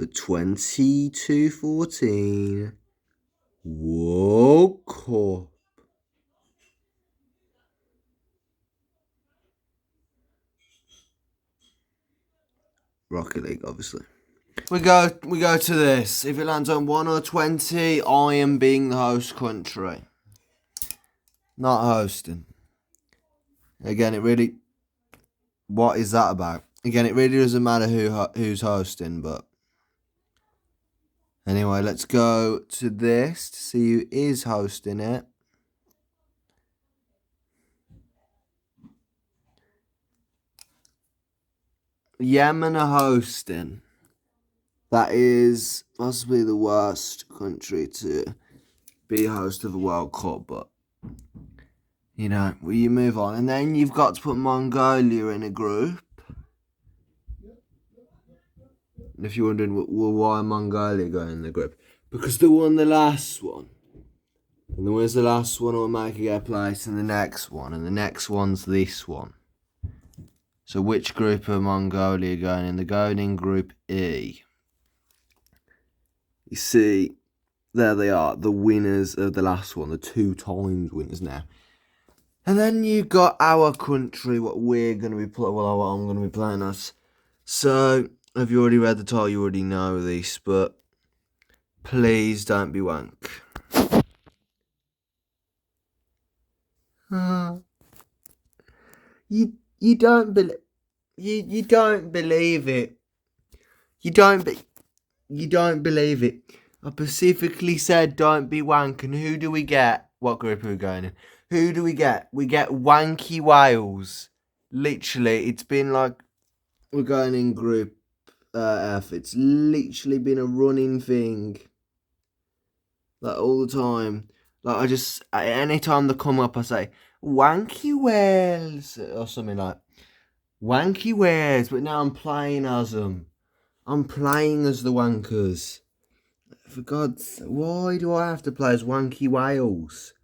the 22-14 World Cup. Rocket League, obviously. We go to this. If it lands on 1 or 20, I am being the host country. Not hosting. Again, what is that about? Again, it really doesn't matter who's hosting, but anyway, let's go to this to see who is hosting it. Yemen are hosting. That is possibly the worst country to be host of a World Cup, but you move on. And then you've got to put Mongolia in a group. And if you're wondering, well, why Mongolia going in the group? Because they won the last one. And the winner's the last one automatically get a place in the next one. And the next one's this one. So which group are Mongolia going in? They're going in Group E. You see, there they are, the winners of the last one, the 2 times winners now. And then you got our country, what we're going to be playing, what I'm going to be playing as. So, if you already read the title, you already know this, but please don't be wank. You don't believe you don't believe it. You don't believe it. I specifically said don't be wank, and who do we get? What group are we going in? Who do we get? We get wanky Wales. Literally, it's been like we're going in Group F. It's literally been a running thing. Like all the time. Like any time they come up, I say wanky Wales or something like wanky Wales. But now I'm playing as them. I'm playing as the wankers. For God's sake, why do I have to play as wanky Wales?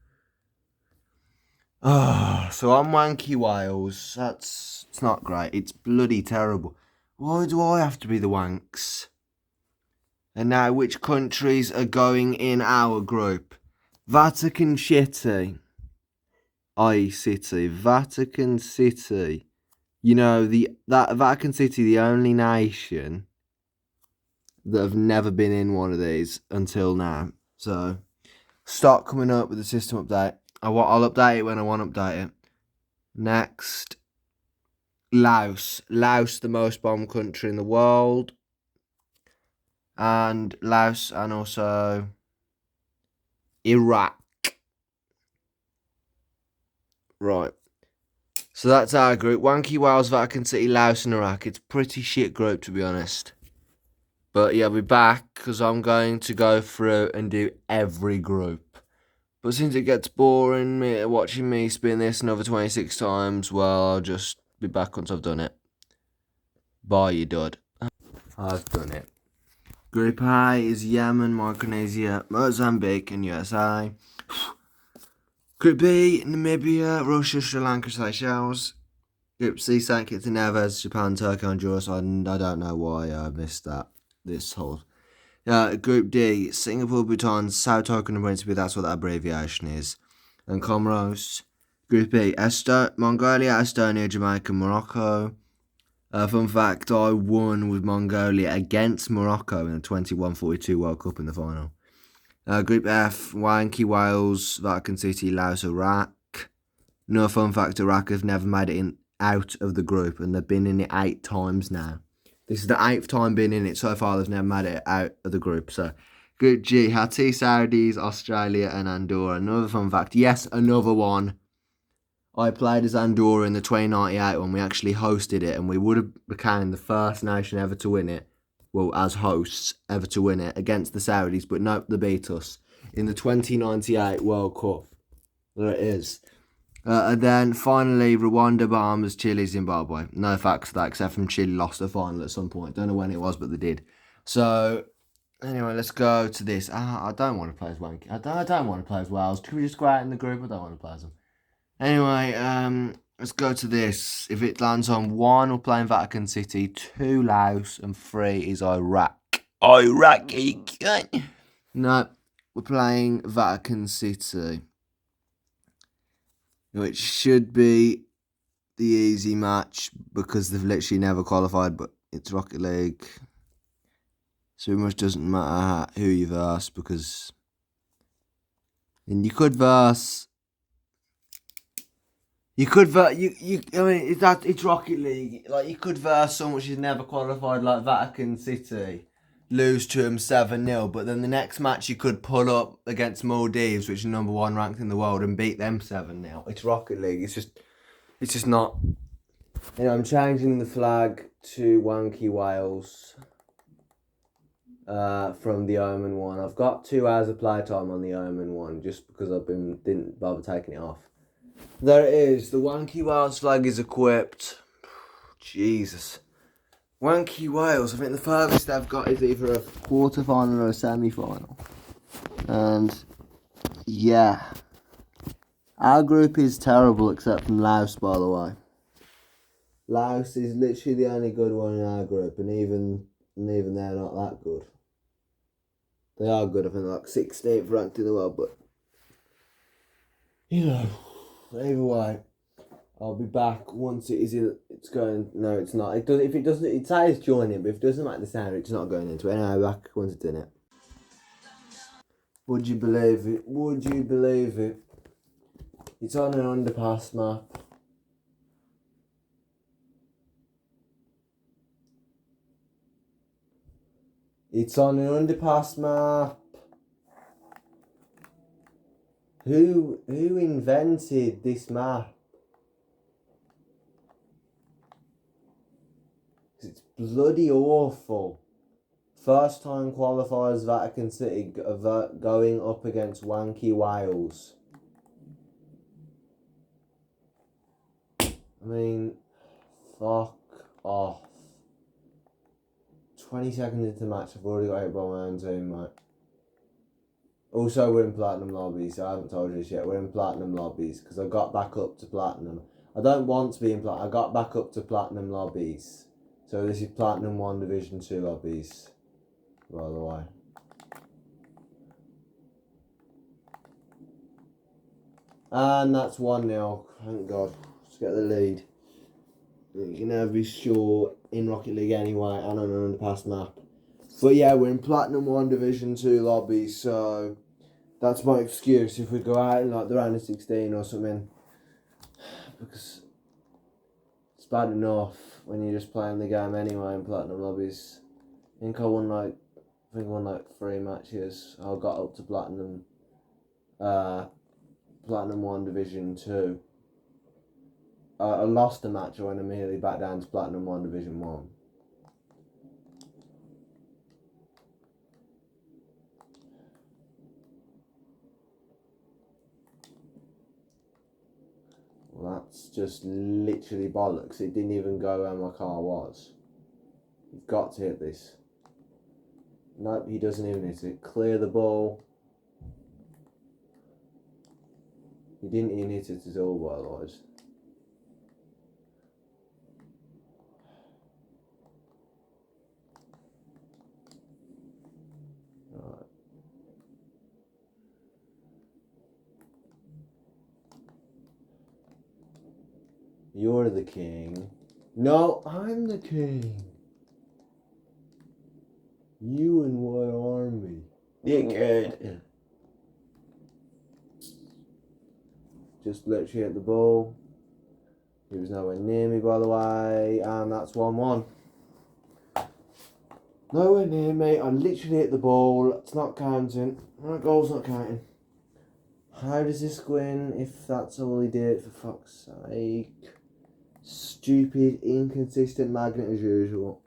So I'm wanky Wales. It's not great. It's bloody terrible. Why do I have to be the wanks? And now, which countries are going in our group? Vatican City. Vatican City. That Vatican City, the only nation that have never been in one of these until now. So, start coming up with the system update. I'll update it when I want to update it. Next, Laos. Laos, the most bombed country in the world. And Laos and also Iraq. Right. So that's our group. Wanky Wales, Vatican City, Laos and Iraq. It's a pretty shit group, to be honest. But yeah, we're back because I'm going to go through and do every group. But since it gets boring watching me spin this another 26 times, well, I'll just be back once I've done it. Bye, you dud. I've done it. Group A is Yemen, Micronesia, Mozambique and USA. Group B, Namibia, Russia, Sri Lanka, Seychelles. Group C, St. Kitts and Nevis, Japan, Turkey, Honduras. I don't know why I missed that. This whole Group D, Singapore, Bhutan, Sao Tome and Principe, that's what that abbreviation is, and Comoros. Group E, Mongolia, Estonia, Jamaica, Morocco. Fun fact, I won with Mongolia against Morocco in the 21-42 World Cup in the final. Group F, Wanky Wales, Vatican City, Laos, Iraq. No fun fact, Iraq have never made it out of the group, and they've been in it 8 times now. This is the 8th time being in it so far. They've never made it out of the group. So, Group G, Haiti, Saudis, Australia, and Andorra. Another fun fact. Yes, another one. I played as Andorra in the 2098 when we actually hosted it, and we would have become the first nation ever to win it. Well, as hosts, ever to win it against the Saudis. But nope, they beat us in the 2098 World Cup. There it is. And then finally, Rwanda, Bahamas, Chile, Zimbabwe. No facts to that, except from Chile lost the final at some point. Don't know when it was, but they did. So, anyway, let's go to this. I don't want to play as Wanky. I don't want to play as Wales. Can we just go out in the group? I don't want to play as them. Anyway, let's go to this. If it lands on 1, we're playing Vatican City. 2, Laos. And 3 is Iraq. Iraqi cunt. No, we're playing Vatican City, which should be the easy match because they've literally never qualified, but it's Rocket League. So it much doesn't matter who you verse because. And you could verse. I mean, it's Rocket League. Like, you could verse someone which has never qualified, like Vatican City, lose to them 7-0, but then the next match you could pull up against Maldives, which is number 1 ranked in the world, and beat them 7-0. It's Rocket League. It's just not. You know, I'm changing the flag to Wanky Wales from the Yemen one. I've got 2 hours of playtime on the Yemen one just because didn't bother taking it off. There it is. The Wanky Wales flag is equipped. Jesus. Wanky Wales. I think the furthest I've got is either a quarter-final or a semi-final. And yeah. Our group is terrible except from Laos, by the way. Laos is literally the only good one in our group, and even they're not that good. They are good, I think, like 16th ranked in the world, but you know, either way, I'll be back once it is in. It's going. No, it's not. It does. If it doesn't, it says joining, but if it doesn't make the sound, it's not going into it. Anyway, back once it's in it. Would you believe it? Would you believe it? It's on an underpass map. It's on an underpass map. Who invented this map? It's bloody awful. First time qualifiers Vatican City going up against Wanky Wales. I mean, fuck off. 20 seconds into the match, I've already got hit by my own team, mate. Also, we're in platinum lobbies. I haven't told you this yet. We're in platinum lobbies because I got back up to platinum. I don't want to be in platinum. I got back up to platinum lobbies. So this is platinum 1 division 2 lobbies, by the way. And that's 1-0. Thank God. Let's get the lead. You can never be sure in Rocket League anyway and on an underpass map. But yeah, we're in Platinum 1 Division 2 lobby, so that's my excuse if we go out in like the round of 16 or something. Because it's bad enough when you're just playing the game anyway in Platinum lobbies. I think I won like 3 matches. I got up to Platinum 1 Division 2. I lost the match. I went immediately back down to Platinum 1 Division 1. Well, that's just literally bollocks. It didn't even go where my car was. You've got to hit this. Nope, he doesn't even hit it. Clear the ball. He didn't even hit it at all, by the way. Right. You're the king. No, I'm the king. You and what army? Dickhead. Just literally hit the ball. He was nowhere near me, by the way, and that's 1-1. Nowhere near me. I literally hit the ball. It's not counting. My goal's not counting. How does this win if that's all he did, for fuck's sake? Stupid, inconsistent magnet as usual.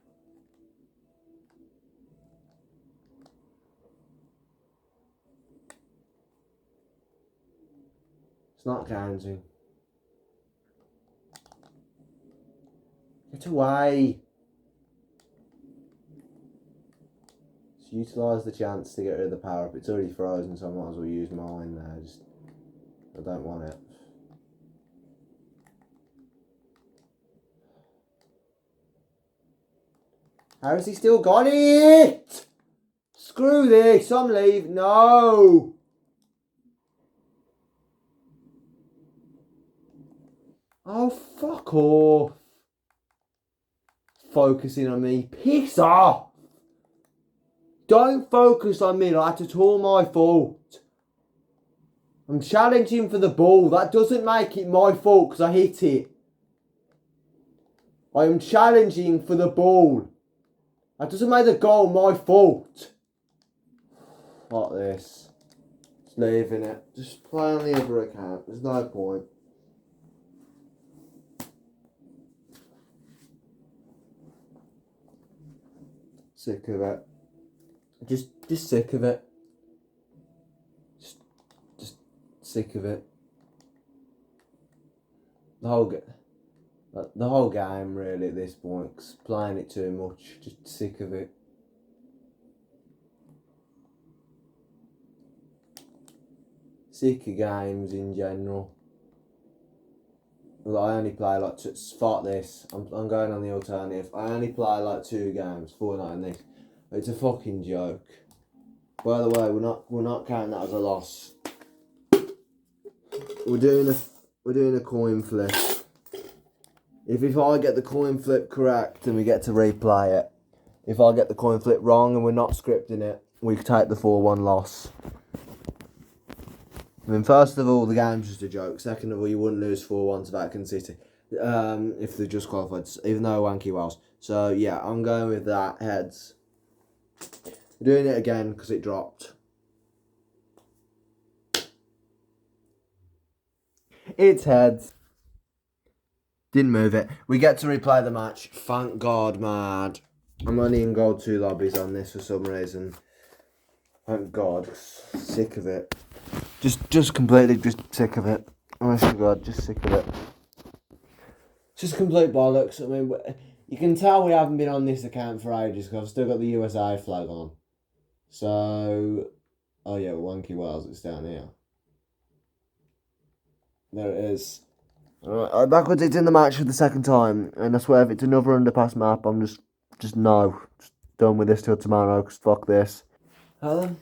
It's not counting. Get away. Just utilise the chance to get rid of the power up. It's already frozen, so I might as well use mine there. I don't want it. How has he still got it? screw this, I'm leaving. No! Oh, fuck off. Focusing on me. Piss off! Don't focus on me, like it's all my fault. I'm challenging for the ball. That doesn't make it my fault because I hit it. I am challenging for the ball. That doesn't make the goal my fault. Fuck this. Just leaving it. Just play on the other account. There's no point. Sick of it. Just sick of it. Just sick of it. The whole game really at this point. 'Cause playing it too much. Just sick of it. Sick of games in general. Well, I only play like fuck this. I'm going on the alternative. I only play like 2 games, Fortnite and this. It's a fucking joke. By the way, we're not counting that as a loss. We're doing a coin flip. If I get the coin flip correct, then we get to replay it. If I get the coin flip wrong and we're not scripting it, we take the 4-1 loss. I mean, first of all, the game's just a joke. Second of all, you wouldn't lose 4-1 to Vatican City if they just qualified, even though Wanky Wells. So, yeah, I'm going with that. Heads. We're doing it again because it dropped. It's heads. Didn't move it. We get to replay the match. Thank God, mad. I'm only in gold 2 lobbies on this for some reason. Thank God. Sick of it. Just completely sick of it. Honest to God, just sick of it. It's just complete bollocks. I mean, you can tell we haven't been on this account for ages because I've still got the USA flag on. So, oh yeah, Wanky Wells, it's down here. There it is. Alright, backwards it's in the match for the second time, and I swear if it's another underpass map, I'm just done with this till tomorrow, because fuck this. Helen?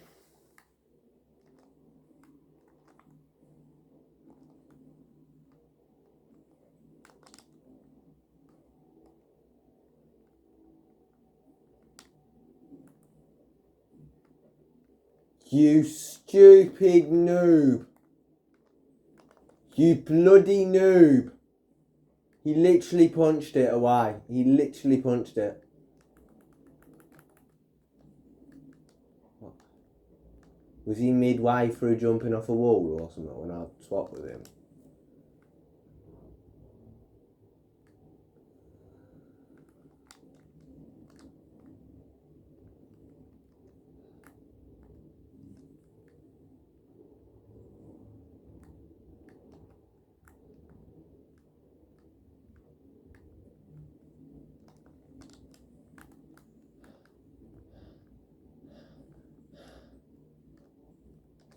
You stupid noob. You bloody noob. He literally punched it away. He literally punched it. Was he midway through jumping off a wall or something when I swapped with him?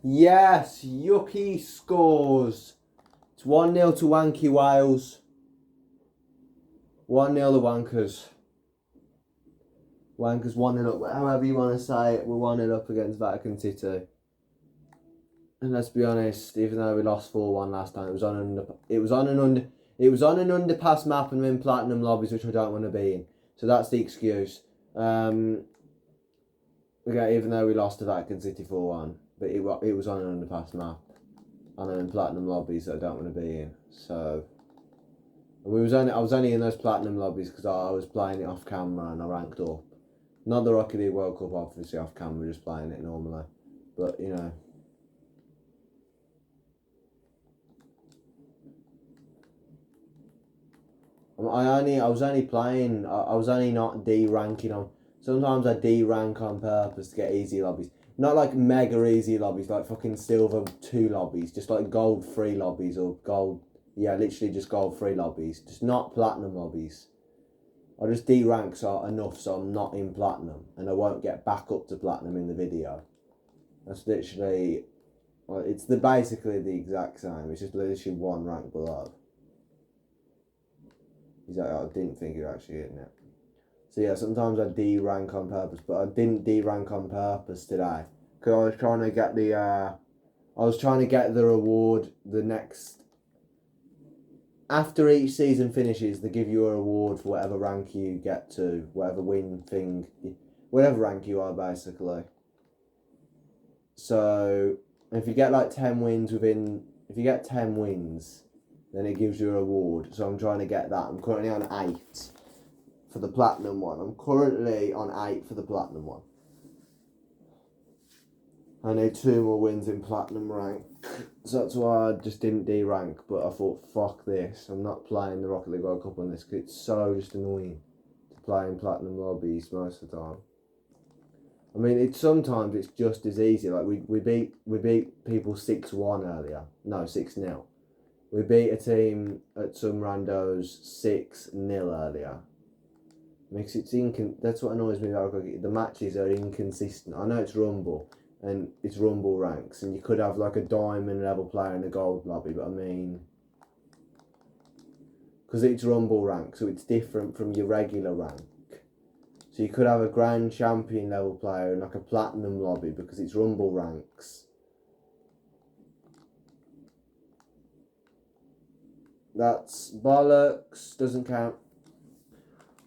Yes, Yucky scores. It's 1-0 to Wanky Wales. 1-0 to Wankers. Wankers 1-0 up. However you want to say it, we're 1-0 up against Vatican City. And let's be honest, even though we lost 4-1 last time, it was on an underpass map and in platinum lobbies, which I don't want to be in. So that's the excuse. Okay, even though we lost to Vatican City 4-1. But it was on an underpass map. And I'm in platinum lobbies that I don't want to be in. So I was only in those platinum lobbies because I was playing it off camera and I ranked up. Not the Rocket League World Cup, obviously off camera, just playing it normally. But you know. I was only not D ranking on. Sometimes I D rank on purpose to get easy lobbies. Not like mega easy lobbies, like fucking silver 2 lobbies, just like gold 3 lobbies or gold, yeah, literally just gold 3 lobbies, just not platinum lobbies. I just D rank enough so I'm not in platinum and I won't get back up to platinum in the video. That's literally, well, it's basically the exact same, it's just literally 1 rank below. I didn't think you're actually hitting it. So yeah, sometimes I D-rank on purpose, but I didn't D-rank on purpose today. Because I was trying to get the reward the next... After each season finishes, they give you a reward for whatever rank you get to, whatever win thing, whatever rank you are, basically. So, if you get like 10 wins if you get 10 wins, then it gives you a reward. So I'm trying to get that. I'm currently on 8 for the platinum one. I need 2 more wins in platinum rank. So that's why I just didn't D-rank, but I thought, fuck this. I'm not playing the Rocket League World Cup on this because it's so just annoying to play in platinum lobbies most of the time. I mean, sometimes it's just as easy. Like we beat people 6-1 earlier. No, 6-0. We beat a team at some randos 6-0 earlier. Makes it that's what annoys me about Rocket League. The matches are inconsistent. I know it's Rumble and it's Rumble ranks, and you could have like a diamond level player in a gold lobby, but I mean, because it's Rumble rank, so it's different from your regular rank. So you could have a grand champion level player in like a platinum lobby because it's Rumble ranks. That's bollocks. Doesn't count.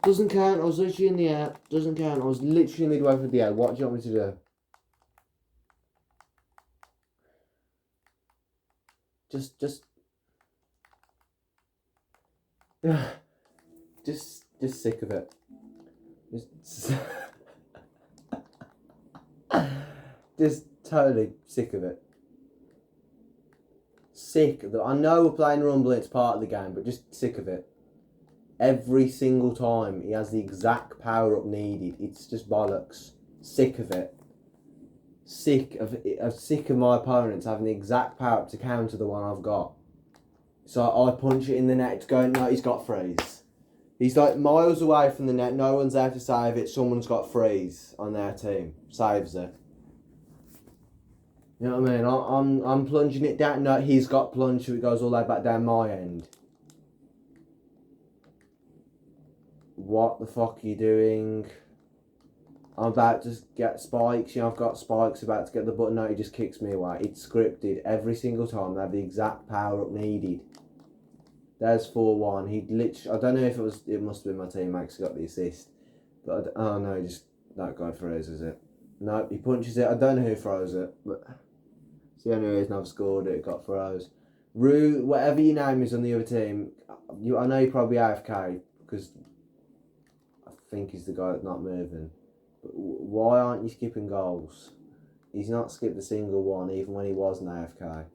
Doesn't count. I was literally in the air. Doesn't count. I was literally midway through the air. What do you want me to do? Just sick of it. Just totally sick of it. Sick of it. I know we're playing Rumble, it's part of the game, but just sick of it. Every single time he has the exact power up needed. It's just bollocks. Sick of it. Sick of my opponents having the exact power up to counter the one I've got. So I punch it in the net, going, no, he's got freeze. He's like miles away from the net, no one's there to save it, someone's got freeze on their team. Saves it. You know what I mean? I'm plunging it down, no, he's got plunge, so it goes all the way back down my end. What the fuck are you doing? I'm about to get spikes, I've got spikes, about to get the button, no, he just kicks me away. It's scripted every single time, they have the exact power up needed. There's 4-1. He literally, I don't know if it must have been my teammate who got the assist. But, oh no, that guy freezes it. No, he punches it. I don't know who throws it, but it's the only reason I've scored it, got froze. Rue, whatever your name is on the other team, I know you're probably AFK, because I think he's the guy that's not moving. But why aren't you skipping goals? He's not skipped a single one, even when he was an AFK.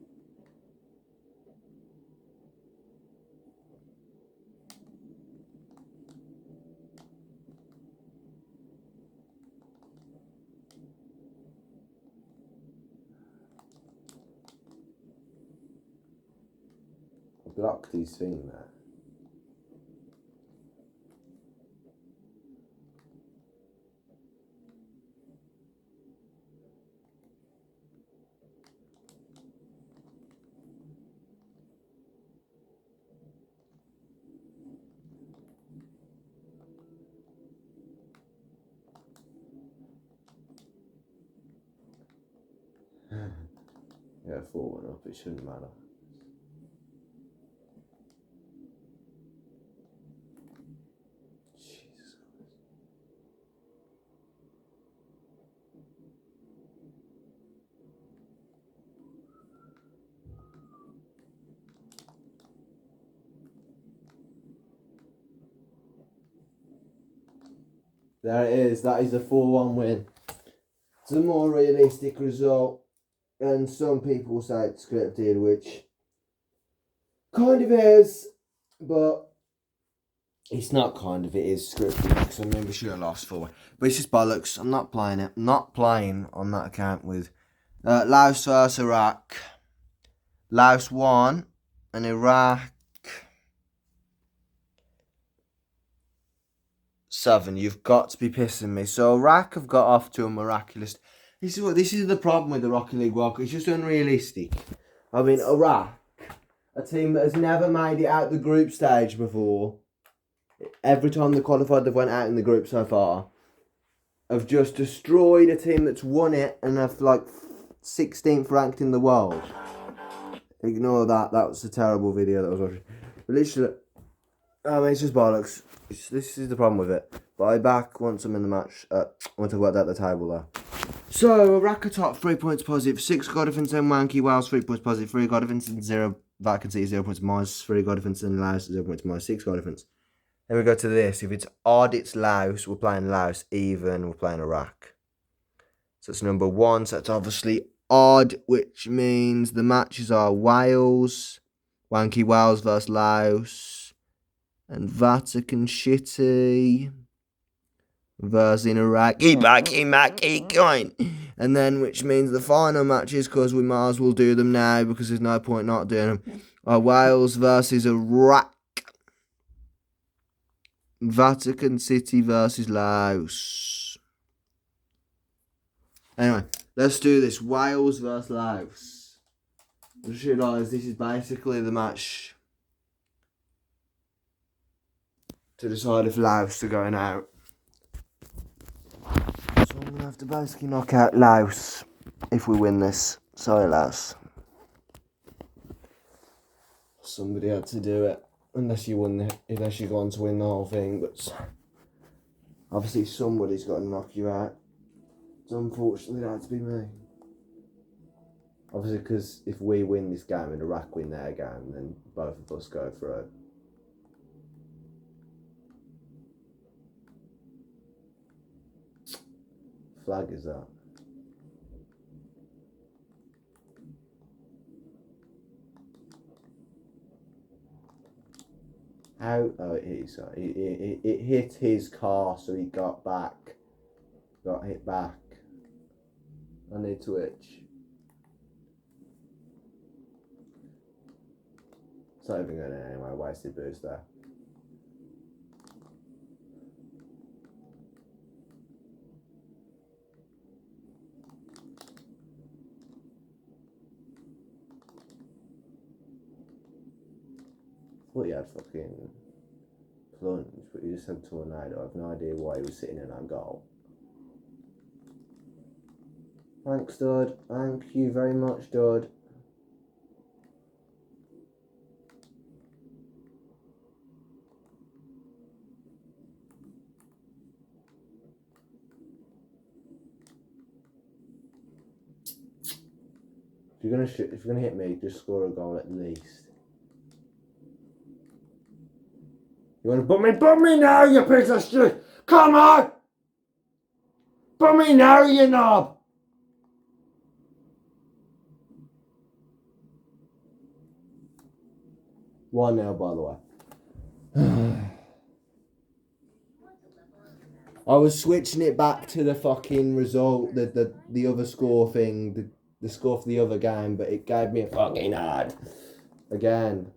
Blocked his thing there. Yeah, 4-1 up, it shouldn't matter. Jesus Christ. There it is, that is a 4-1 win. It's a more realistic result. And some people say it's scripted, which kind of is, but it's not kind of, it is scripted, because I mean we should have lost 4-1. But it's just bollocks, I'm not playing it. I'm not playing on that account with Laos versus Iraq. Laos won, and Iraq 7. You've got to be pissing me. So Iraq have got off to a miraculous... This is the problem with the Rocket League World Cup. It's just unrealistic. I mean, Iraq, a team that has never made it out the group stage before, every time they qualified, they've went out in the group so far, have just destroyed a team that's won it and have like 16th ranked in the world. Ignore that. That was a terrible video that I was watching. But literally, I mean, it's just bollocks. This is the problem with it. But I'll be back once I'm in the match. Once I've worked out the table there. So, Iraq are top, 3 points positive. 6 Quater-Finals, Wanky Wales, 3 points positive. 3 Quater-Finals, 0 Vatican City, 0 points minus. 3 Quater-Finals, Laos, 0 points minus. 6 Quater-Finals. Then we go to this. If it's odd, it's Laos. We're playing Laos. Even, we're playing Iraq. So it's number 1. So it's obviously odd, which means the matches are Wales, Wanky Wales versus Laos, and Vatican City versus Iraq. Coin. And then, which means the final matches, because we might as well do them now because there's no point not doing them, are Wales versus Iraq, Vatican City versus Laos. Anyway, let's do this. Wales versus Laos. I just realised this is basically the match to decide if Laos are going out. So I'm going to have to basically knock out Laos if we win this. Sorry, Laos. Somebody had to do it. Unless you go on to win the whole thing. But obviously somebody's got to knock you out. So unfortunately that had to be me. Obviously, because if we win this game and Iraq win their game, then both of us go through. Flag is that? How? Oh, it hit his car, so he got hit back. I need to itch. It's not even going to anyway. Wasted boost there. I thought he had fucking plunge, but he just had tornado. I have no idea why he was sitting in that goal. Thanks, Dud. Thank you very much, Dud. If you're gonna hit me, just score a goal at least. You wanna bump me now, you piece of shit! Come on! Bump me now, you knob! One now, by the way. I was switching it back to the fucking result, the other score thing, the score for the other game, but it gave me a fucking ad. Again,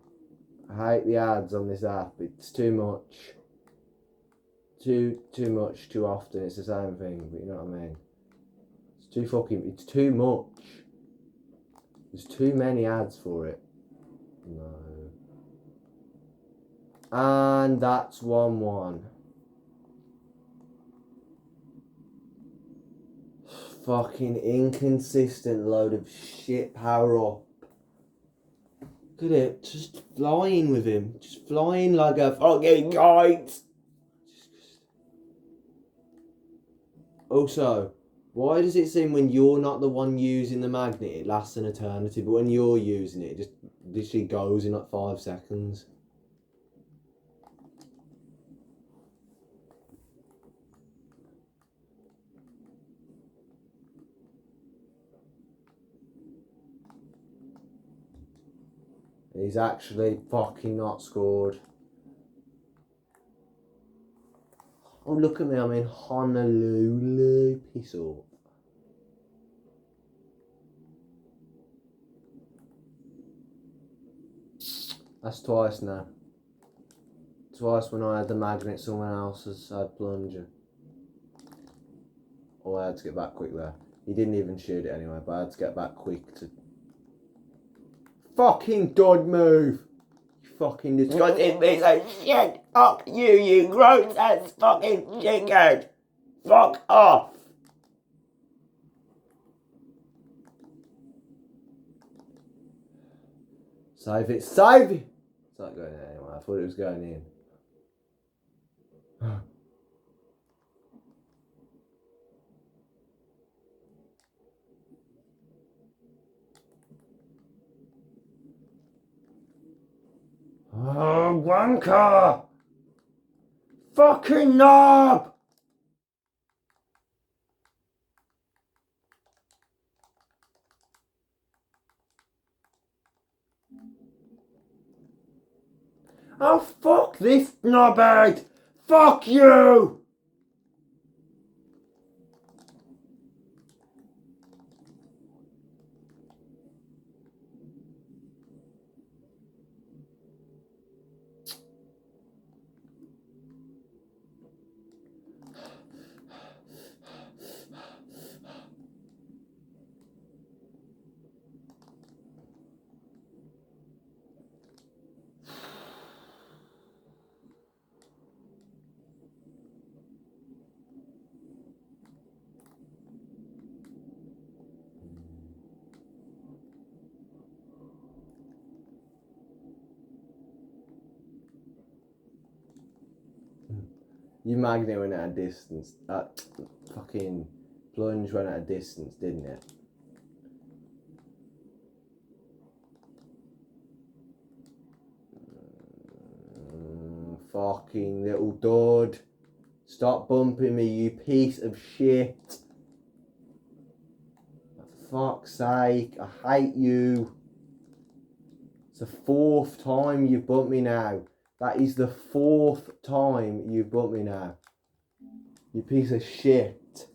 I hate the ads on this app. It's too much. Too much, too often. It's the same thing, but you know what I mean? It's too much. There's too many ads for it. No. And that's 1-1. Fucking inconsistent load of shit power up. Look at it, just flying with him. Just flying like a fucking kite. Also, why does it seem when you're not the one using the magnet, it lasts an eternity, but when you're using it, it just literally goes in like 5 seconds? He's actually fucking not scored. Oh, look at me, I'm in Honolulu. Piss off. That's twice now. Twice when I had the magnet, someone else has had plunger. Oh, I had to get back quick there. He didn't even shoot it anyway, but I had to get back quick to... Fucking dud move! You fucking disgusting piece of shit. Fuck you, you gross ass fucking dickhead. Fuck off. Save it, save it. It's not going in anyway. I thought it was going in. Oh, wanker! Fucking knob! Oh, fuck this knobhead! Fuck you! Your magnet went at a distance. That fucking plunge went at a distance, didn't it? Fucking little dud. Stop bumping me, you piece of shit. For fuck's sake, I hate you. It's the 4th time you've bumped me now. That is the 4th time you've bumped me now. You piece of shit.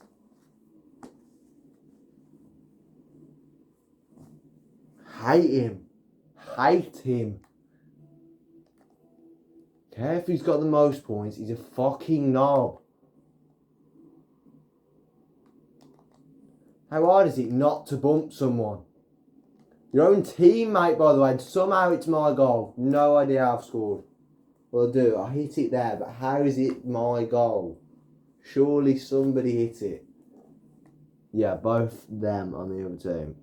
Hate him. Hate him. Care if he's got the most points, he's a fucking knob. How hard is it not to bump someone? Your own teammate, by the way, and somehow it's my goal. No idea how I've scored. Well, I do. I hit it there, but how is it my goal? Surely somebody hit it. Yeah, both them on the other team.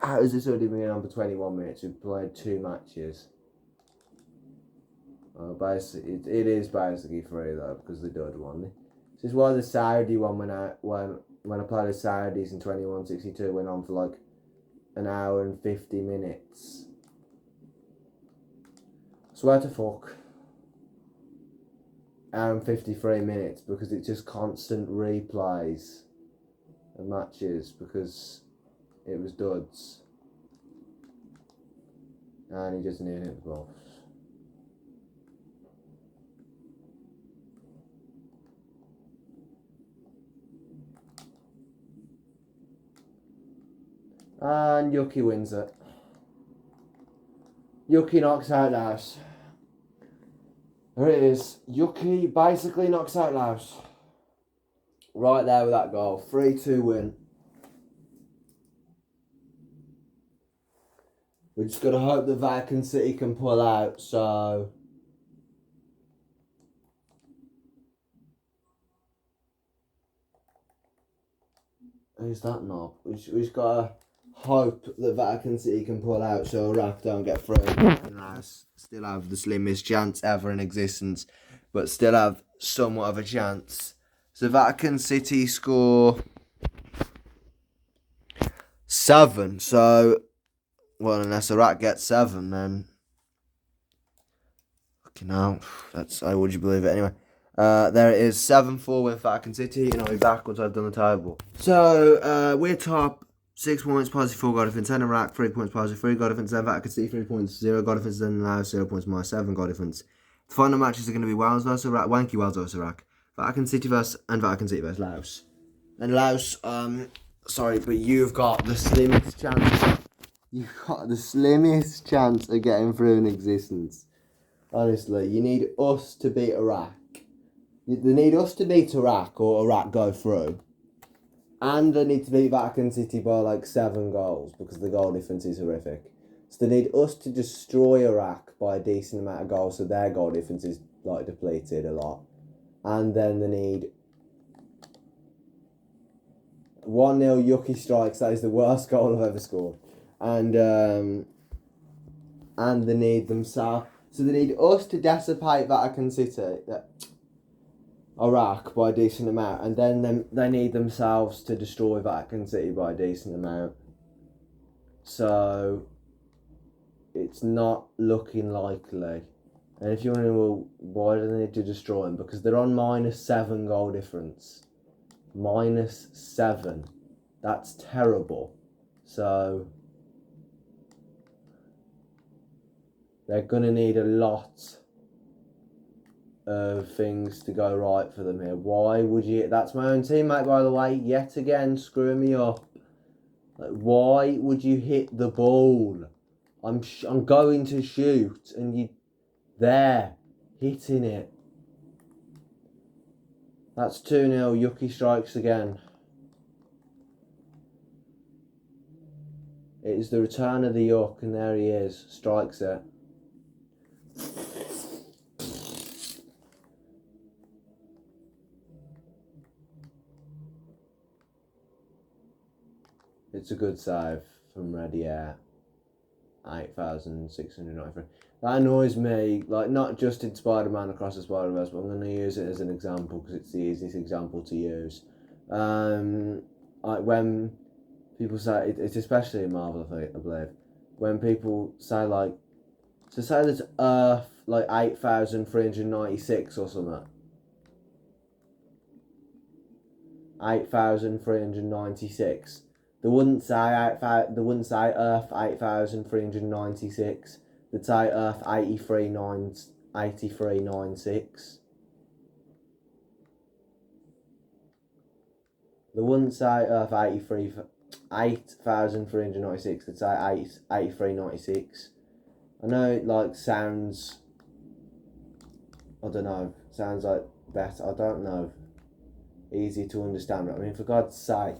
How is this already been on for 21 minutes? We've played 2 matches. Basically, it is basically free though, because the dud one. This is why the Saudi one went out when I played the Saudis in 21-62 went on for like an hour and 50 minutes. Swear to fuck. Hour and 53 minutes because it's just constant replays of matches because it was duds. And he just nearly hit the ball. And Yuki wins it. Yuki knocks out Laos. There it is. Yuki basically knocks out Laos. Right there with that goal. 3-2 win. We're just got to hope that Vatican City can pull out, so... Who's that knob? We just got to hope that Vatican City can pull out so Iraq don't get through. And still have the slimmest chance ever in existence, but still have somewhat of a chance. So Vatican City score 7, so... Well, unless Iraq gets 7, then... Fucking hell. That's... How would you believe it anyway? There it is. 7-4 with Vatican City, and I'll be back once I've done the table. So, we're top. 6 points, positive 4 goal difference. 10 Iraq, 3 points, positive 3 goal difference. Then Vatican City, 3 points, 0 goal difference. Then Laos, 0 points, minus 7 goal difference. The final matches are going to be Wales versus Iraq, Wanky Wales versus Iraq, Vatican City versus Laos. And Laos, sorry, but you've got the slimmest chance. You've got the slimmest chance of getting through in existence. Honestly, you need us to beat Iraq. They need us to beat Iraq or Iraq go through. And they need to beat Vatican City by like 7 goals because the goal difference is horrific. So they need us to destroy Iraq by a decent amount of goals, so their goal difference is like depleted a lot. And then they need 1-0 Yucky strikes. That is the worst goal I've ever scored. And they need themselves. So they need us to dissipate Vatican City, Iraq, by a decent amount, and then they need themselves to destroy Vatican City by a decent amount. So it's not looking likely. And if you want to know, well, why do they need to destroy them? Because they're on -7 goal difference. -7. That's terrible. So they're going to need a lot of things to go right for them here. Why would you... That's my own teammate, by the way, yet again screwing me up. Like, why would you hit the ball? I'm going to shoot and you... There. Hitting it. That's 2-0. Yucky strikes again. It is the return of the Yuck, and there he is. Strikes it. It's a good save from Ready Air. 8,693. That annoys me, like, not just in Spider-Man Across the Spider-Verse, but I'm going to use it as an example because it's the easiest example to use. Like when people say, it's especially in Marvel, I believe, when people say, like, so say there's Earth, like, 8,396 or something. 8,396. They wouldn't say Earth 8,396. They'd say Earth 8396. They wouldn't say Earth 8,396. They'd say 8396. I know it like sounds, I don't know, sounds like better. I don't know. Easy to understand. But I mean, for God's sake.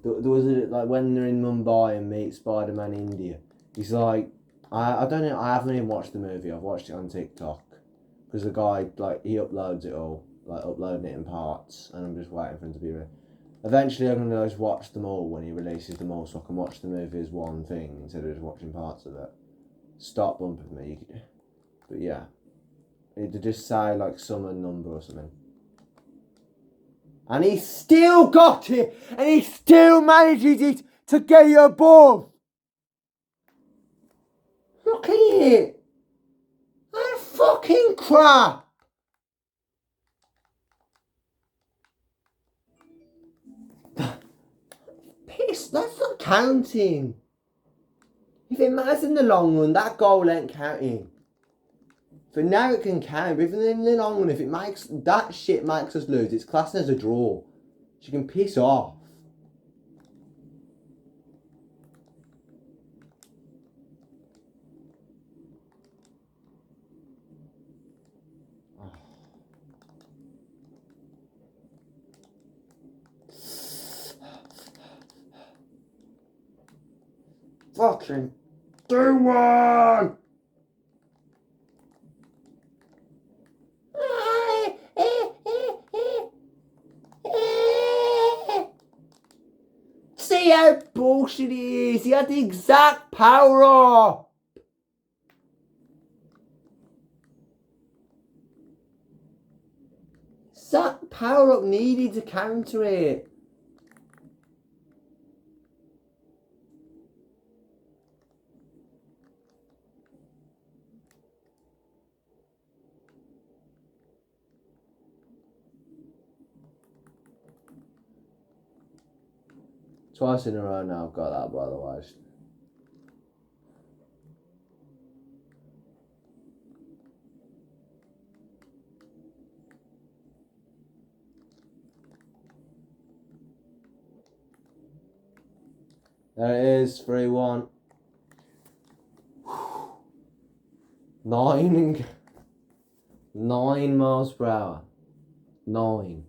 There was like when they're in Mumbai and meet Spider-Man India. He's like, I don't know. I haven't even watched the movie. I've watched it on TikTok because the guy like he uploads it all, like uploading it in parts, and I'm just waiting for him to be ready. Eventually, I'm gonna just watch them all when he releases them all, so I can watch the movie as one thing instead of just watching parts of it. Stop bumping me. But yeah, it'd just say like summon number or something. And he still got it! And he still manages it to get you above! Look at it! That fucking crap! Piss, that's not counting. If it matters in the long run, that goal ain't counting. For now it can count, but even in the long run, if it makes that shit makes us lose, it's classed as a draw. She can piss off. Fucking do one! See how bullshit he is. He had the exact power up. Exact power up needed to counter it. Twice in a row now I've got that, by the way. There it is, 3-1. 9 miles per hour. 9.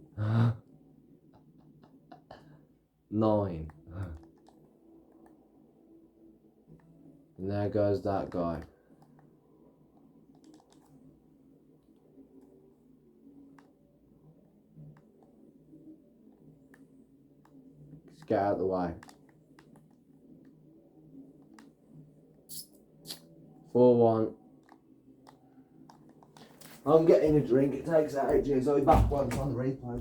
9. And there goes that guy. Just get out of the way. 4-1. I'm getting a drink. It takes ages. I'll be back once on the replay.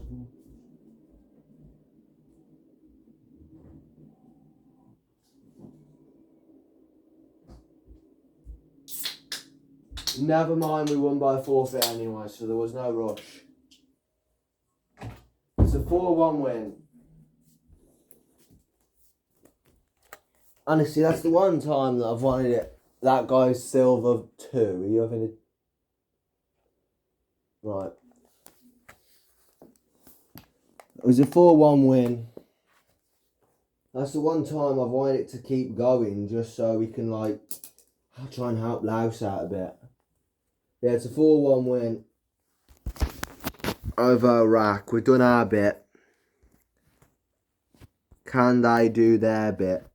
Never mind, we won by forfeit anyway, so there was no rush. It's a 4-1 win. Honestly, that's the one time that I've wanted it. That guy's silver 2. Are you having a... Right. It was a 4-1 win. That's the one time I've wanted it to keep going, just so we can, like, try and help Laos out a bit. Yeah, it's a 4-1 win over Iraq. We've done our bit. Can they do their bit?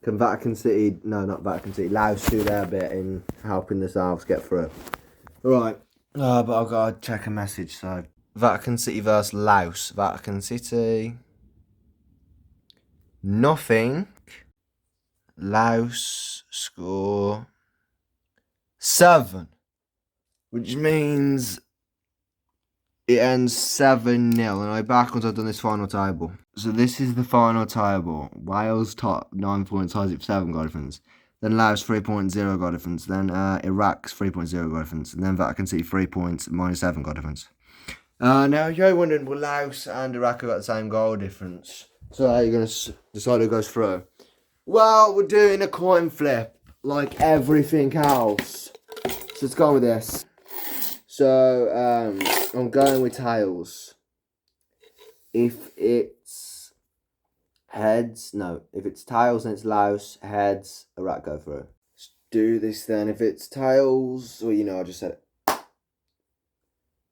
Can Vatican City, no, not Vatican City, Laos do their bit in helping themselves get through? Right. But I've got to check a message, so. Vatican City versus Laos. Vatican City. Nothing. Laos score 7. Which means it ends 7-0. And I'll be back once I've done this final table. So this is the final table. Wales top 9 points, ties it 7 goal difference. Then Laos 3.0 goal difference. Then Iraq's 3.0 goal difference. And then Vatican City 3 points, -7 goal difference. Now you're wondering, will Laos and Iraq have got the same goal difference? So how are you going to decide who goes through? Well, we're doing a coin flip like everything else. So let's go with this. So I'm going with tails. If it's heads, no. If it's tails, then it's Laos. Heads, Iraq go through. Let's do this then. If it's tails, well, you know, I just said it.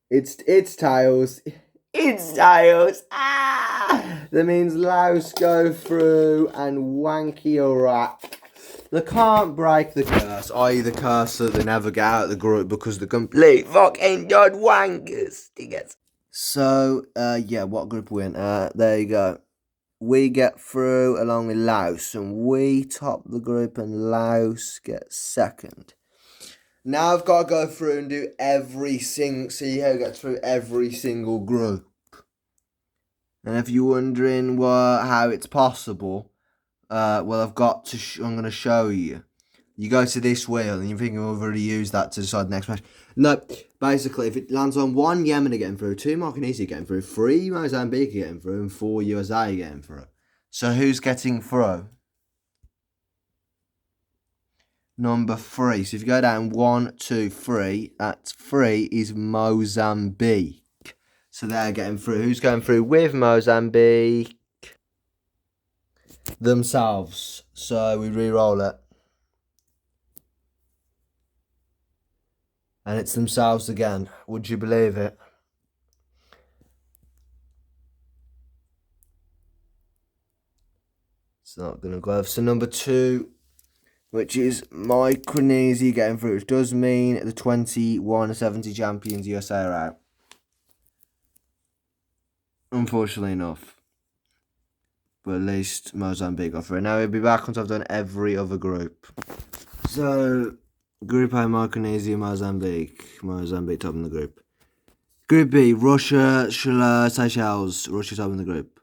It's tails. It's tails. That means Laos go through and wanky Iraq. They can't break the curse, i.e. the curse that they never get out of the group because the complete fucking dud wankers. So, yeah, what group win? There you go. We get through along with Laos, and we top the group, and Laos gets second. Now I've got to go through and do see who gets through every single group. And if you're wondering how it's possible, well, I've got to. I'm going to show you. You go to this wheel, and you're thinking I've already used that to decide the next match. No, basically, if it lands on 1 Yemen are getting through, 2 Mongolia are getting through, 3 Mozambique are getting through, and 4 USA are getting through. So who's getting through? Number 3. So if you go down 1, 2, 3, that's 3 is Mozambique. So they're getting through. Who's going through with Mozambique? Themselves. So we re-roll it. And it's themselves again. Would you believe it? It's not going to go. So number 2, which is Micronesia getting through, which does mean the 21-70 champions USA are out. Unfortunately enough. But at least Mozambique got through. Now we'll be back once I've done every other group. So, Group A, Micronesia, Mozambique. Mozambique top in the group. Group B, Russia, Seychelles. Russia top in the group.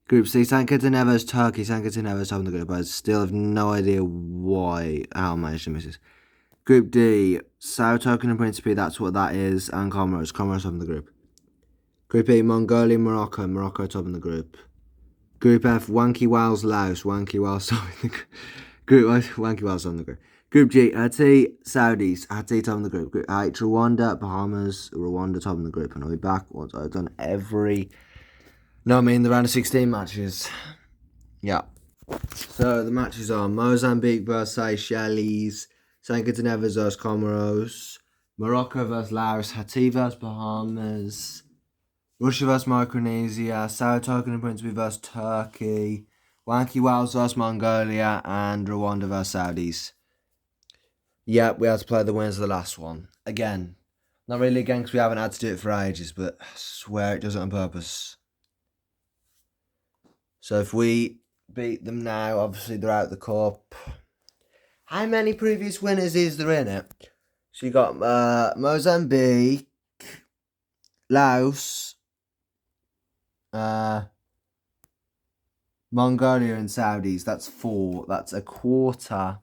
Group C, St. Kitts and Nevis, Turkey. St. Kitts and Nevis top in the group. I still have no idea how I managed to miss this. Group D, Sao Token and Principe. That's what that is. And Comoros. Comoros top in the group. Group E, Mongolia, Morocco. Morocco top in the group. Group F, Wanky Wales, Laos. Wanky Wales top in the group. Wanky Wales top in the group. Group G, Haiti, Saudis. Haiti top in the group. Group H, Rwanda, Bahamas. Rwanda top in the group. And I'll be back once I've done the round of 16 matches. Yeah. So the matches are Mozambique versus Seychelles. St. Kitts and Nevis versus Comoros. Morocco versus Laos. Haiti versus Bahamas. Russia versus Micronesia, Sao Token and Principe versus Turkey, Wanky Wales versus Mongolia and Rwanda versus Saudis. Yep, we had to play the winners of the last one. Again, not really again because we haven't had to do it for ages, but I swear it does it on purpose. So if we beat them now, obviously they're out the cup. How many previous winners is there in it? So you got Mozambique, Laos, Mongolia and Saudis. That's 4. That's a quarter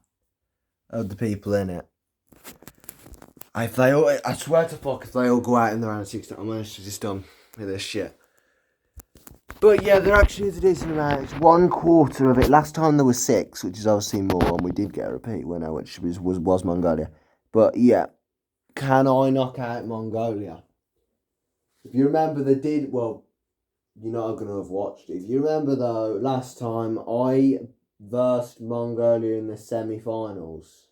of the people in it. If they all, I swear to fuck, if they all go out in the round of 16, I'm honestly just done with this shit. But yeah, there actually is a decent amount. It's 1/4 of it. Last time there was 6, which is obviously more, and we did get a repeat winner, which was Mongolia. But yeah, can I knock out Mongolia? If you remember, they did. Well, you're not going to have watched it. If you remember though, last time I versed Mongolia in the semi-finals.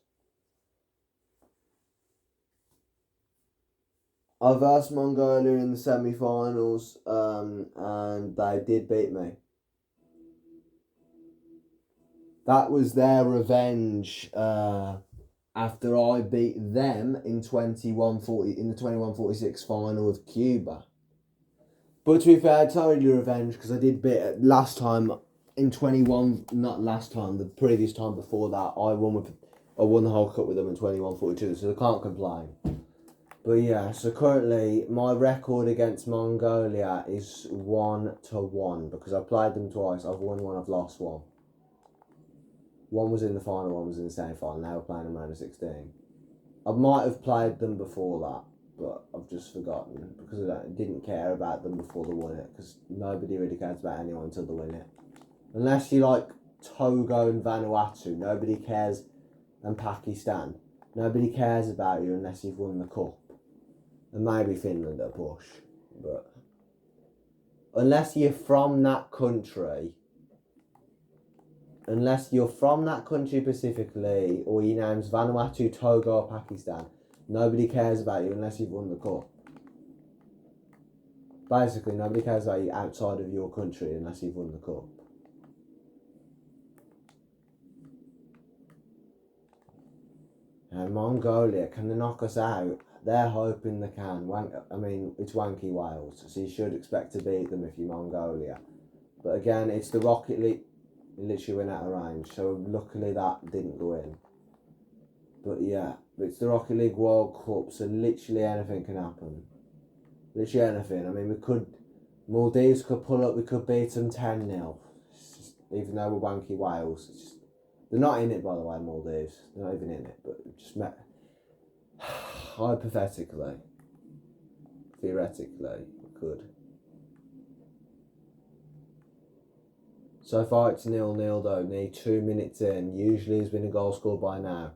I versed Mongolia in the semi-finals, and they did beat me. That was their revenge after I beat them in 21-40 in the 21-46 final of Cuba. But to be fair, it's not really revenge because I did beat it last time in 21. Not last time, the previous time before that, I won the whole cup with them in 21-42, so I can't complain. But yeah, so currently my record against Mongolia is 1-1 because I played them twice. I've won one, I've lost one. One was in the final, one was in the semi-final. Now we're playing them round of 16. I might have played them before that, but I've just forgotten because I didn't care about them before they won it because nobody really cares about anyone until they win it. Unless you like Togo and Vanuatu, nobody cares, and Pakistan. Nobody cares about you unless you've won the cup. And maybe Finland at a push, but unless you're from that country, specifically, or your name's Vanuatu, Togo, or Pakistan, nobody cares about you unless you've won the cup. Basically, nobody cares about you outside of your country unless you've won the cup. And Mongolia, can they knock us out? They're hoping they can. It's Wanky Wales, so you should expect to beat them if you're Mongolia. But again, it's the Rocket League. It literally went out of range, so luckily that didn't go in. But yeah, it's the Rocket League World Cup, so literally anything can happen. Literally anything. Maldives could pull up, we could beat them 10-0. Even though we're Wanky Wales. They're not in it, by the way, Maldives. They're not even in it, but just hypothetically, theoretically, we could. So far it's 0-0 though, nearly 2 minutes in. Usually there's been a goal scored by now.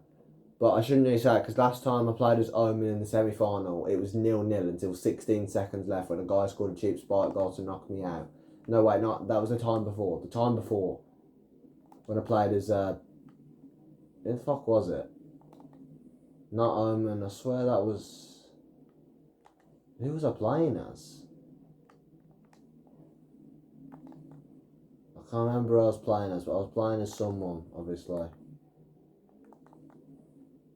But I shouldn't really say it because last time I played as Omen in the semi-final, it was 0-0 until 16 seconds left when a guy scored a cheap spike goal to knock me out. No, wait, that was the time before. The time before, when I played as, who the fuck was it? Not Omen, I swear that was... Who was I playing as? I can't remember who I was playing as, but I was playing as someone, obviously.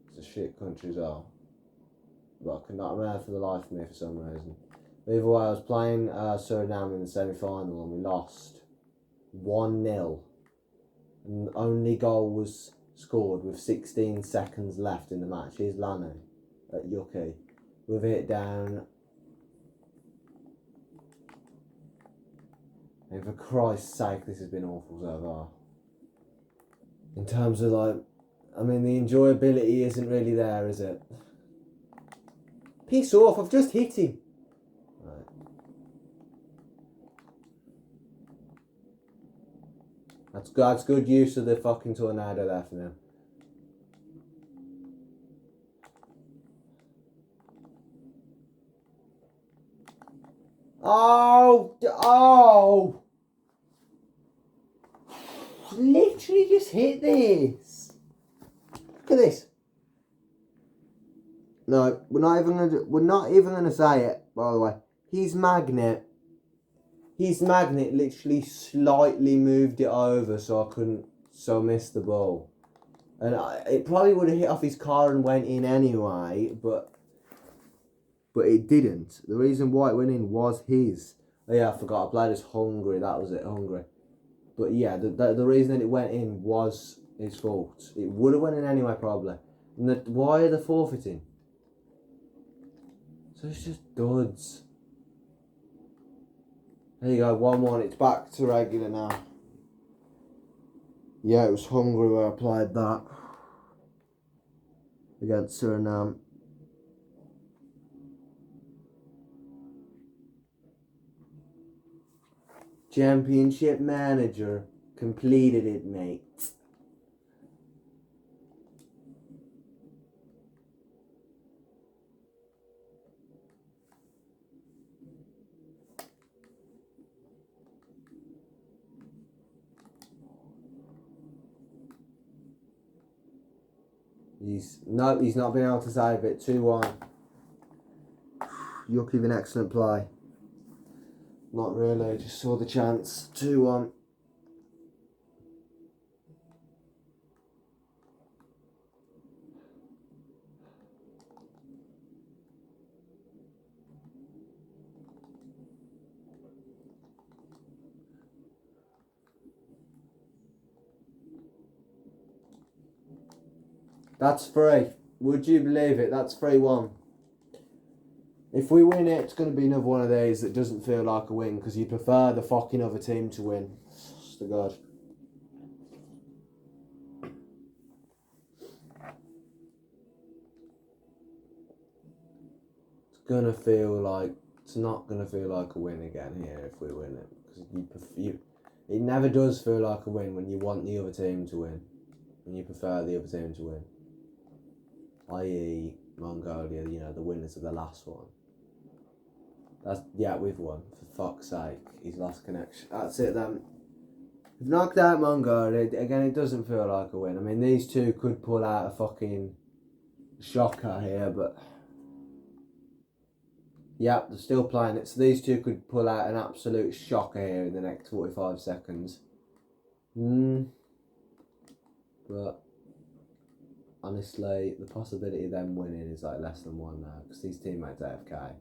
It's a shit country as well. But I cannot remember for the life of me for some reason. But either way, I was playing Suriname in the semi-final and we lost 1-0. And the only goal was scored with 16 seconds left in the match. Here's Lanu at Yuki. We've hit down. And for Christ's sake, this has been awful so far. In terms of the enjoyability isn't really there, is it? Piss off, I've just hit him. Right. That's good use of the fucking tornado there for them. Oh! Literally just hit this. Look at this. No, we're not even gonna say it, by the way. His magnet his magnet literally slightly moved it over so I missed the ball. And it probably would have hit off his car and went in anyway, but it didn't. The reason why it went in was his. Oh yeah, I forgot. I played as Hungary. That was it, Hungary. But yeah, the reason that it went in was his fault. It would have went in anyway, probably. And why are they forfeiting? So it's just duds. There you go, 1-1. It's back to regular now. Yeah, it was Hungary where I played that. Against Suriname. Championship manager completed it, mate. He's not been able to save it. 2-1. You're giving excellent play. Not really, just saw the chance. 2-1. That's 3. Would you believe it? That's 3-1. If we win it, it's going to be another one of these that doesn't feel like a win because you prefer the fucking other team to win. Honest to God. It's not gonna feel like a win again here if we win it because it never does feel like a win when you want the other team to win, when you prefer the other team to win. I.e. Mongolia, the winners of the last one. We've won, for fuck's sake. He's lost connection. That's it then. We've knocked out Mongolia. Again, it doesn't feel like a win. I mean, these two could pull out a fucking shocker here, but yeah, they're still playing it. So these two could pull out an absolute shocker here in the next 45 seconds. But honestly, the possibility of them winning is like less than 1 now because these teammates AFK.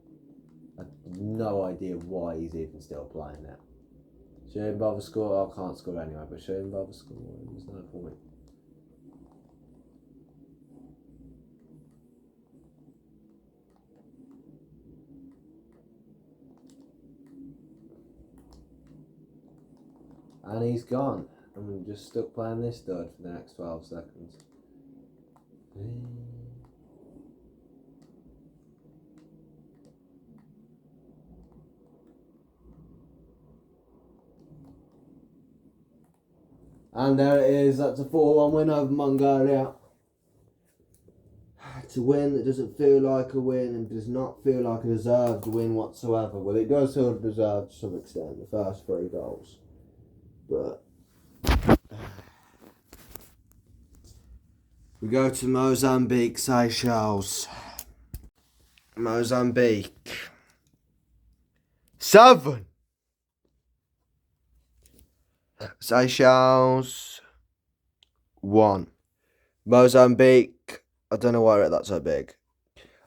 I have no idea why he's even still playing it. Should he bother score? I can't score anyway, but should he bother score? There's no point. And he's gone. And we're just stuck playing this dud for the next 12 seconds. And there it is. That's a 4-1 win over Mongolia. It's a win that doesn't feel like a win and does not feel like a deserved win whatsoever. Well, it does feel deserved to some extent, the first 3 goals. But we go to Mozambique, Seychelles. Mozambique. 7. Seychelles. 1. Mozambique. I don't know why that's so big.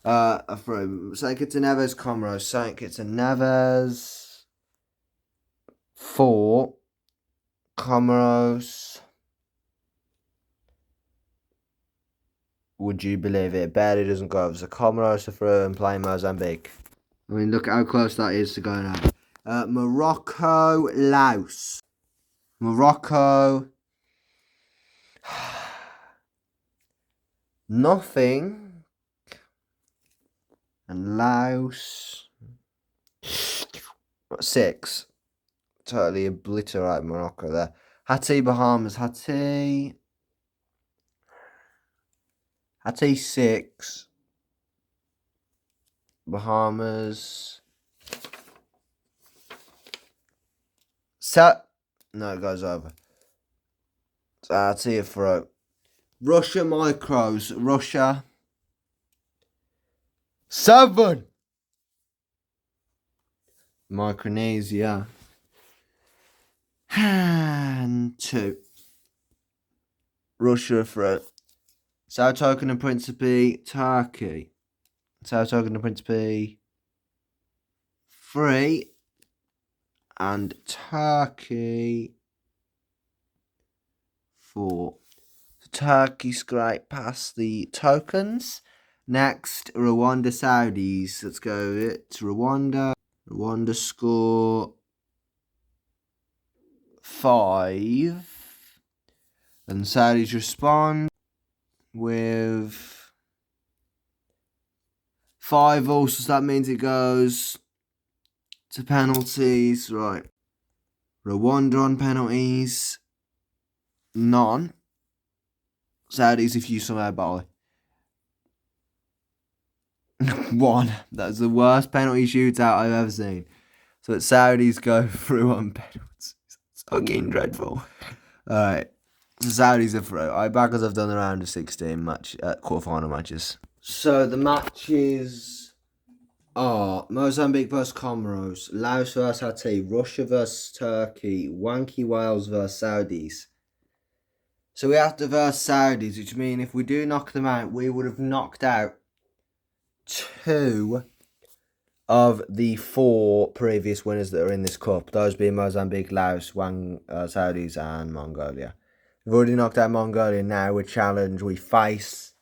From St. Kitts and Nevis, Comoros. St. Kitts and Nevis. 4. Comoros. Would you believe it? Barely doesn't go over. So Comoros are through and playing Mozambique. I mean, look how close that is to going over. Morocco, Laos. Morocco. Nothing. And Laos. 6. Totally obliterate Morocco there. Haiti, Bahamas. Haiti 6. Bahamas. No, it goes over. So Haiti a throw. Russia micros. Russia 7. Micronesia And 2. Russia through. Sao Token and Principe, Turkey. Sao Token and Principe, 3. And Turkey, 4. So Turkey scrape past the tokens. Next, Rwanda Saudis. Let's go with it. Rwanda. Rwanda score 5. And Saudis respond with 5 also. So that means it goes to penalties. Right. Rwanda on penalties. None. Saudis if you somehow by 1. That's the worst penalty shootout I've ever seen. So it's Saudis go through on penalties. It's fucking dreadful. Alright. So Saudis are through. I back as I've done the round of 16 quarter-final matches. So the matches are Mozambique versus Comoros, Laos versus Haiti, Russia versus Turkey, Wanky Wales versus Saudis. So we have to verse Saudis, which means if we do knock them out, we would have knocked out 2 of the 4 previous winners that are in this cup. Those being Mozambique, Laos, Saudis, and Mongolia. We've already knocked out Mongolia. Now we challenge. We face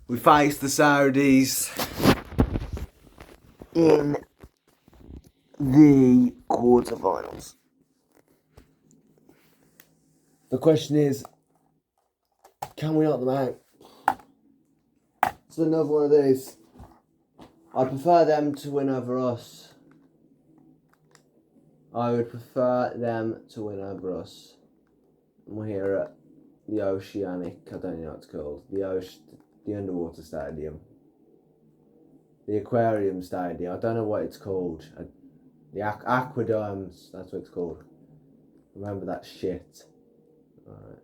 the Saudis in the quarter-finals. The question is, can we knock them out? It's another one of these. I prefer them to win over us. I would prefer them to win over us. And we're here at the Oceanic, I don't know what it's called. The underwater stadium. The aquarium stadium. I don't know what it's called. The aquadomes, that's what it's called. Remember that shit. Alright.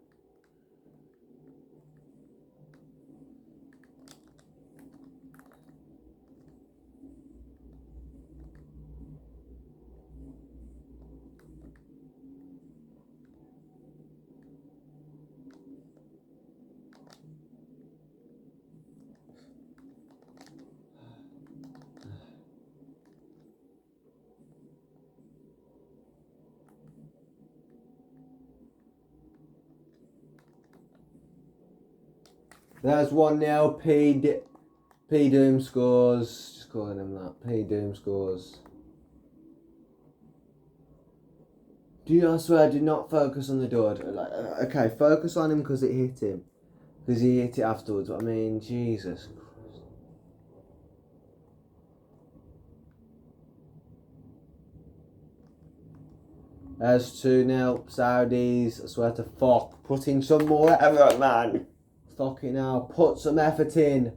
There's 1-0. P Doom scores. Just calling him that. P Doom scores. I swear, do not focus on the dud. Okay, focus on him because it hit him. Because he hit it afterwards. I mean, Jesus Christ. There's 2-0. Saudis. I swear to fuck. Put in some more effort, man. Fucking hell. Put some effort in.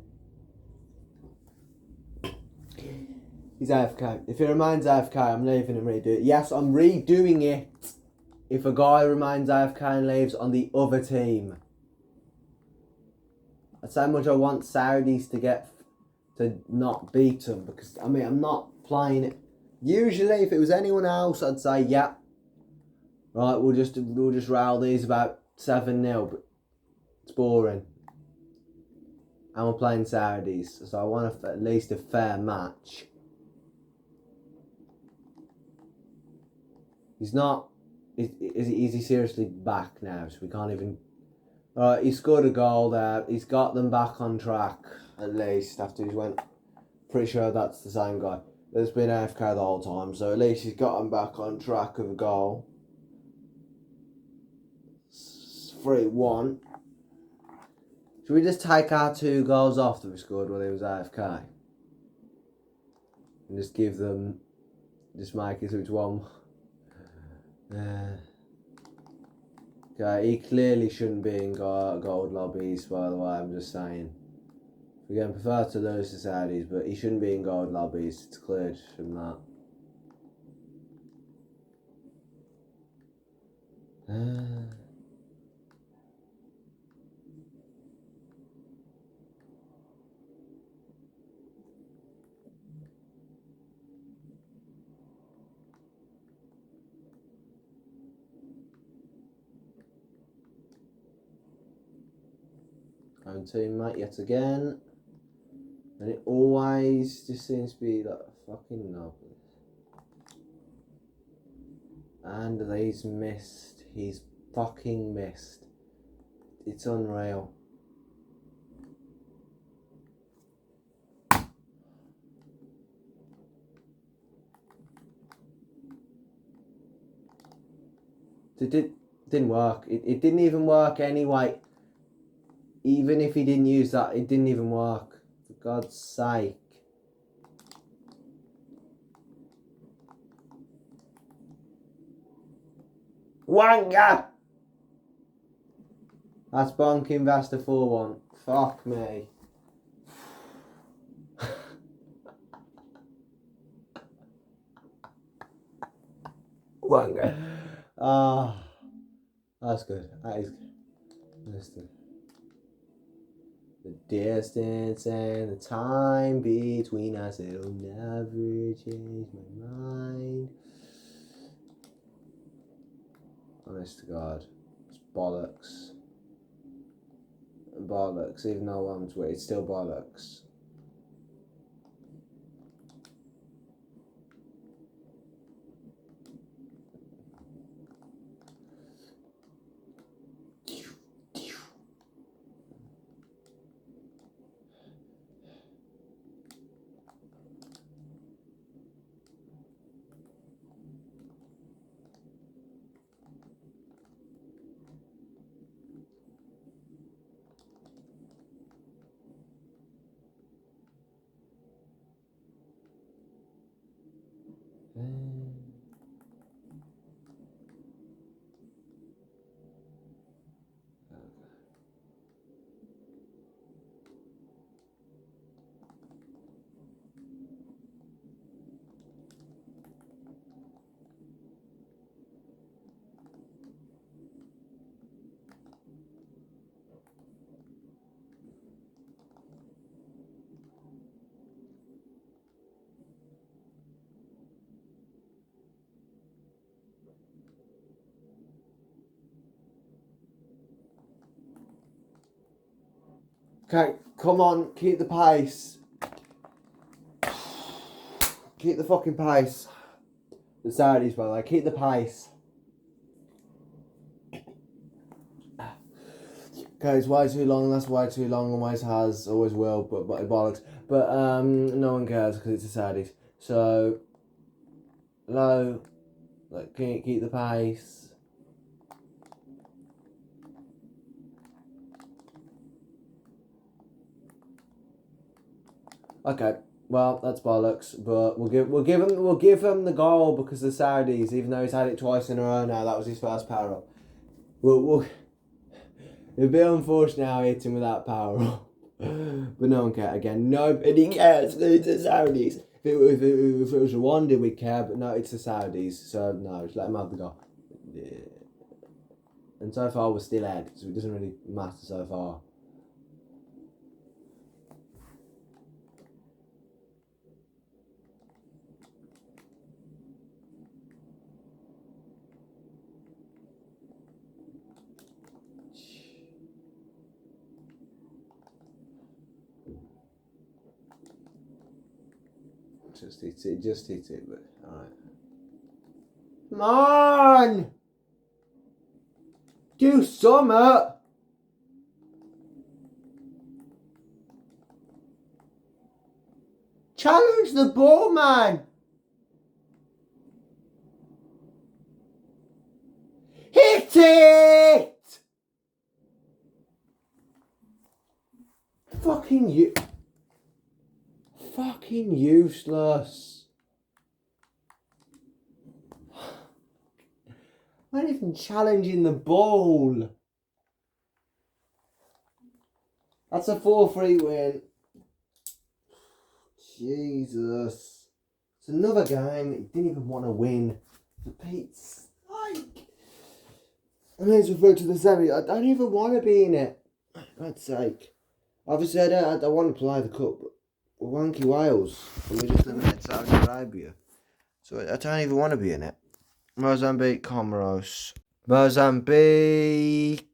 He's AFK. If he remains AFK, I'm leaving and redo it. Yes, I'm redoing it. If a guy remains AFK and leaves on the other team. That's how much I want Saudis to not beat them. Because, I mean, I'm not playing it. Usually, if it was anyone else, I'd say, yeah. Right, we'll just rail these about 7-0. But it's boring. And we're playing Saudis. So I want at least a fair match. He's not. Is he seriously back now? So we can't even. Alright, he scored a goal there. He's got them back on track, at least, after he went. Pretty sure that's the same guy that's been AFK the whole time. So at least he's got them back on track of a goal. 3-1. Should we just take our 2 goals off that we scored while he was AFK? And just give them. Just make it so it's 1. Okay, he clearly shouldn't be in gold lobbies, by the way, I'm just saying. We're going to prefer to lose to Saudis, but he shouldn't be in gold lobbies, it's cleared from that. Own teammate yet again. And it always just seems to be like fucking no. And he's missed. He's fucking missed. It's unreal. It didn't work. It didn't even work anyway. Even if he didn't use that, it didn't even work. For God's sake. Wanga! That's bonk investor 4-1. Fuck me. Wanga. Ah, that's good. That is good. That's good. The distance and the time between us, it'll never change my mind. Honest to God, it's bollocks. Bollocks, even though I'm to it, it's still bollocks. Okay, come on, keep the pace. Keep the fucking pace. The Saudis, by the way, keep the pace. Okay, it's way too long, that's way too long, always has, always will, but bollocks. But no one cares because it's the Saudis. So, low, like, keep the pace. Okay, well that's bollocks, but we'll give him the goal because the Saudis, even though he's had it twice in a row now, that was his first power up. It'd be unfortunate how he hit him without power up, but no one cares. Again, nobody cares. It's the Saudis. If it was Rwanda, we'd care, but no, it's the Saudis. So no, just let him have the goal. Yeah. And so far we're still ahead, so it doesn't really matter so far. Just hit it, but alright. Come on! Do something! Challenge the ball, man! Hit it! Fucking useless. Not even challenging the ball. That's a 4-3 win. Jesus. It's another game that you didn't even want to win. For Pete's sake. I may as well go to the semi. I don't even want to be in it. For God's sake. Obviously, I don't want to play the cup, but we're Wanky Wales. And we just eliminated Saudi Arabia. So I don't even want to be in it. Mozambique, Comoros. Mozambique.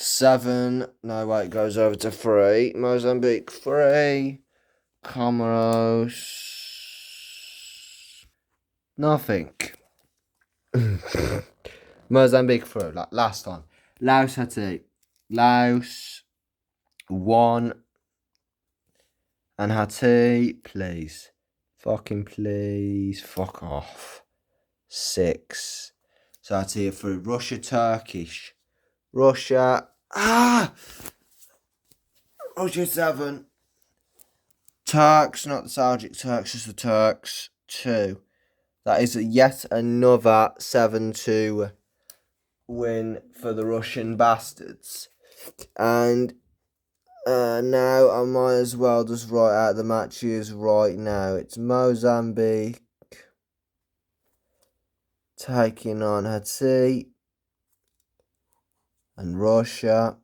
7. No, wait, it goes over to 3. Mozambique 3. Comoros. Nothing. Mozambique 3. Like last time. Laos had 8. Laos 1. And Haiti, please. Fucking please. Fuck off. 6. So Haiti through. Russia, Turkish. Russia. Russia 7. Turks, not the Seljuk Turks, just the Turks. 2. That is yet another 7-2 win for the Russian bastards. And now I might as well just write out the matches right now. It's Mozambique taking on Haiti and Russia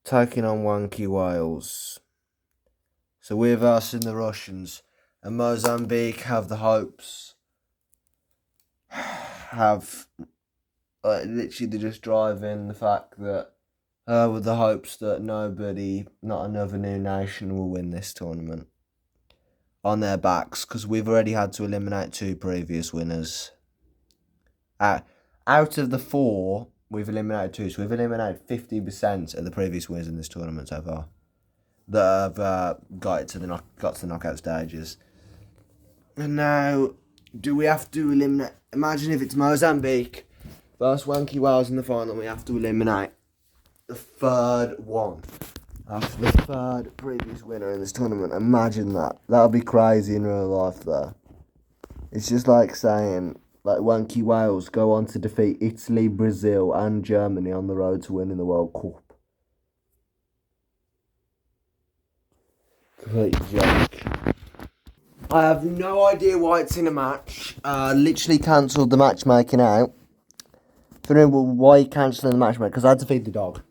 taking on Wanky Wales. So we're versing the Russians, and Mozambique have the hopes. Have literally they're just driving the fact that with the hopes that nobody, not another new nation, will win this tournament on their backs, because we've already had to eliminate 2 previous winners. Out of the 4, we've eliminated 2, so we've eliminated 50% of the previous winners in this tournament so far that have got to the knockout stages. And now, do we have to eliminate? Imagine if it's Mozambique versus Wanky Wales in the final, and we have to eliminate the 3rd one after the 3rd previous winner in this tournament. Imagine that. That would be crazy in real life, though. It's just like saying, like, Wanky Wales go on to defeat Italy, Brazil, and Germany on the road to winning the World Cup. Complete joke. I have no idea why it's in a match. Literally cancelled the matchmaking out. Why are you cancelling the matchmaking? Because I had to feed the dog.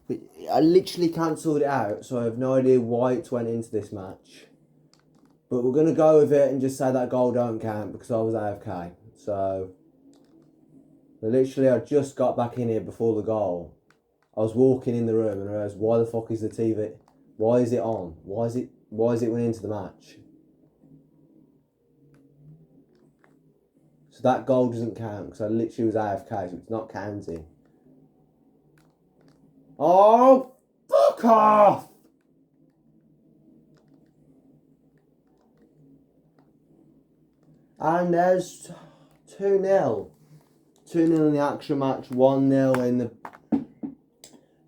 But I literally cancelled it out, so I have no idea why it went into this match. But we're going to go with it and just say that goal don't count because I was AFK. So, literally I just got back in here before the goal. I was walking in the room and I realised, why the fuck is the TV? Why is it on? Why is it went into the match? So that goal doesn't count because I literally was AFK, so it's not counting. Oh, fuck off! And there's 2-0. 2-0 in the actual match, 1-0 in the...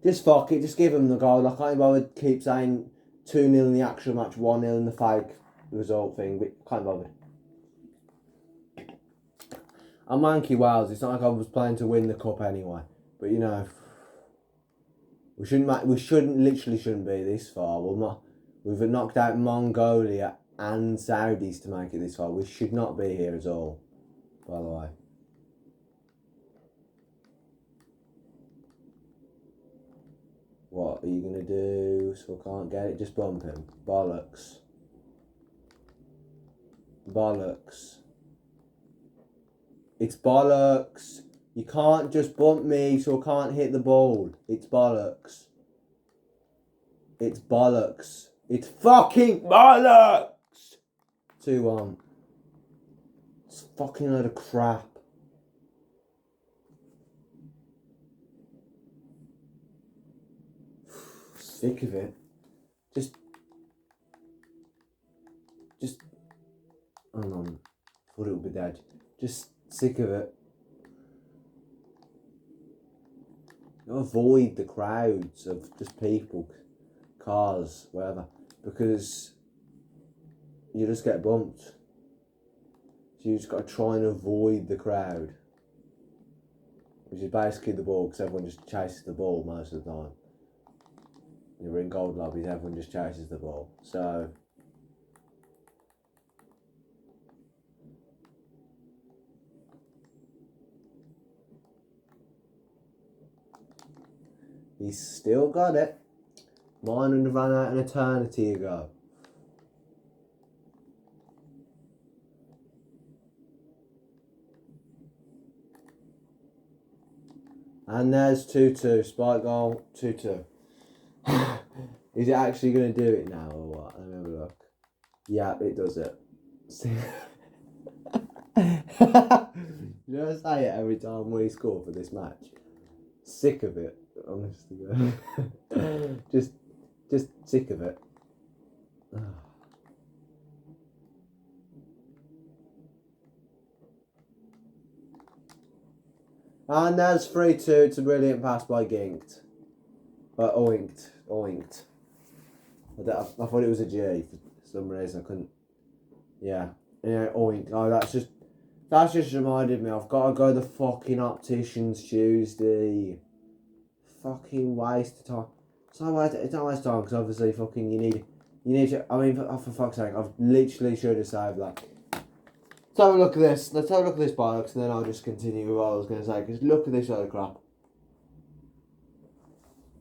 Just fuck it, just give them the goal. I can't bother keep saying 2-0 in the actual match, 1-0 in the fake result thing, but can't bother. I'm Wanky Wales, it's not like I was playing to win the cup anyway. But you know, we literally shouldn't be this far. We've knocked out Mongolia and Saudis to make it this far. We should not be here at all, by the way. What are you going to do? So I can't get it. Just bump him. Bollocks. Bollocks. It's bollocks. You can't just bump me so I can't hit the ball. It's bollocks. It's bollocks. It's fucking bollocks! 2-1. It's fucking load of crap. Sick of it. Just hang on. Thought it would be dead. Just sick of it. Avoid the crowds of just people, cars, whatever, because you just get bumped. So you just got to try and avoid the crowd, which is basically the ball, because everyone just chases the ball most of the time. You're in gold lobbies, everyone just chases the ball. So he's still got it. Mine would have run out an eternity ago. And there's 2-2. Spike goal, 2-2. Is it actually going to do it now or what? Let me have a look. Yeah, it does it. You know, I say it every time we score for this match. Sick of it, honestly. just sick of it. And there's 3-2. It's a brilliant pass by Ginkt. Oinked. I thought it was a G for some reason. I couldn't. Yeah, oink. Oh, that's just reminded me. I've got to go to the fucking opticians Tuesday. Fucking waste of time. It's not waste of time because obviously fucking you need to. I mean, for fuck's sake, I've literally should have saved that. Let's have a look at this. Let's have a look at this bollocks, and then I'll just continue with what I was going to say. Because look at this other crap.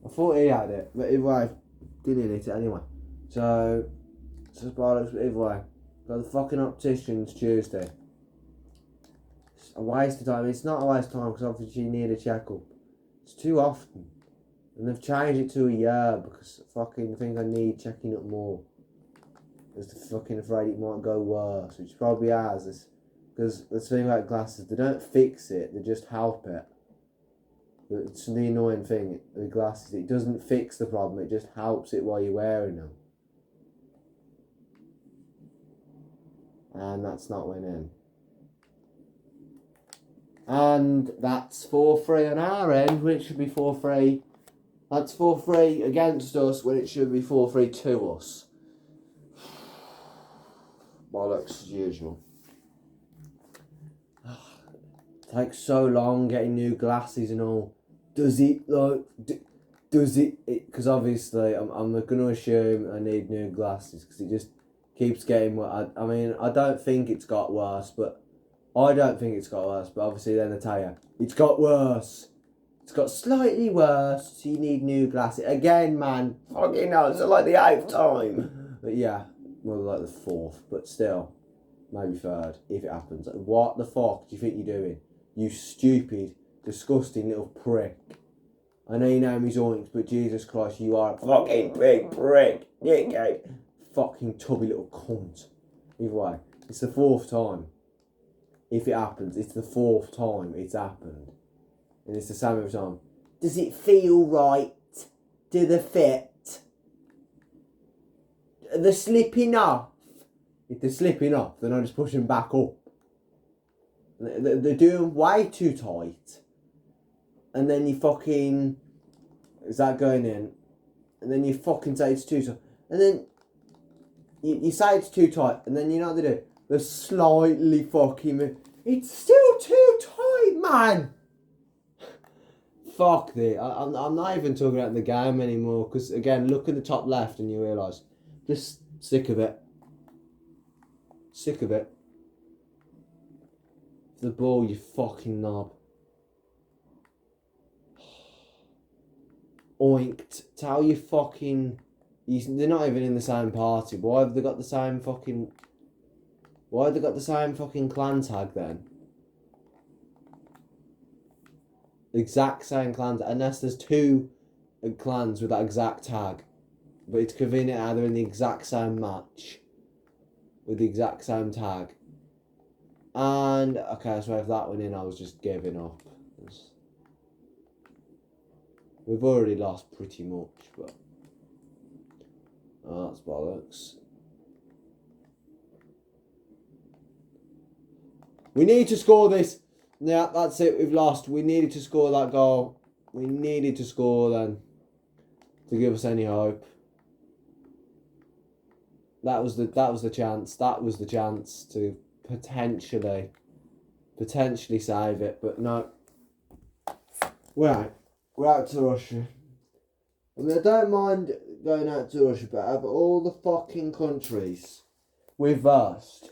I thought he had it, but either way, didn't hit it anyway. So it's just bollocks, but either way. Got the fucking opticians Tuesday. It's a waste of time. It's not a waste of time because obviously you need a checkup. It's too often. And they've changed it to a year because I fucking think I need checking up more. Because they're fucking afraid it might go worse, which probably has. Because the thing about glasses, they don't fix it, they just help it. It's the annoying thing with glasses. It doesn't fix the problem, it just helps it while you're wearing them. And that's not winning. And that's 4-3 on our end, which should be 4-3. That's 4-3 against us when it should be 4-3 to us. Bollocks as usual. Takes so long getting new glasses and all. Does it because obviously I'm going to assume I need new glasses because it just keeps getting worse. I mean, I don't think it's got worse, but obviously then I tell you, it's got worse. It's got slightly worse, so you need new glasses. Again, man, fucking hell, it's like the 8th time. But yeah, well, like the 4th, but still, maybe 3rd, if it happens. Like, what the fuck do you think you're doing? You stupid, disgusting little prick. I know your name is Oinks, but Jesus Christ, you are a fucking big prick. Dickhead. Fucking tubby little cunt. Either way, it's the 4th time. If it happens, it's the 4th time it's happened. And it's the same every time. Does it feel right? Do they fit? Are they slipping off? If they're slipping off, then I just push them back up. They're doing way too tight. And then you fucking... Is that going in? And then you fucking say it's too tight. And then you say it's too tight. And then you know what they do? They're slightly fucking... It's still too tight, man! Fuck this. I'm not even talking about the game anymore. Because, again, look at the top left and you realise. Just sick of it. Sick of it. The ball, you fucking knob. Oinked. Tell you fucking... They're not even in the same party. Why have they got the same fucking... Why have they got the same fucking clan tag then? Exact same clan tag. Unless there's 2 clans with that exact tag. But it's convenient how they're in the exact same match. With the exact same tag. And, okay, so if that went in, I was just giving up. We've already lost pretty much, but... Oh, that's bollocks. We need to score this. Yeah, that's it, we've lost. We needed to score that goal. We needed to score then. To give us any hope. That was the chance. That was the chance to potentially save it, but no. Right, we're out to Russia. I mean, I don't mind going out to Russia, but out of all the fucking countries we've versed,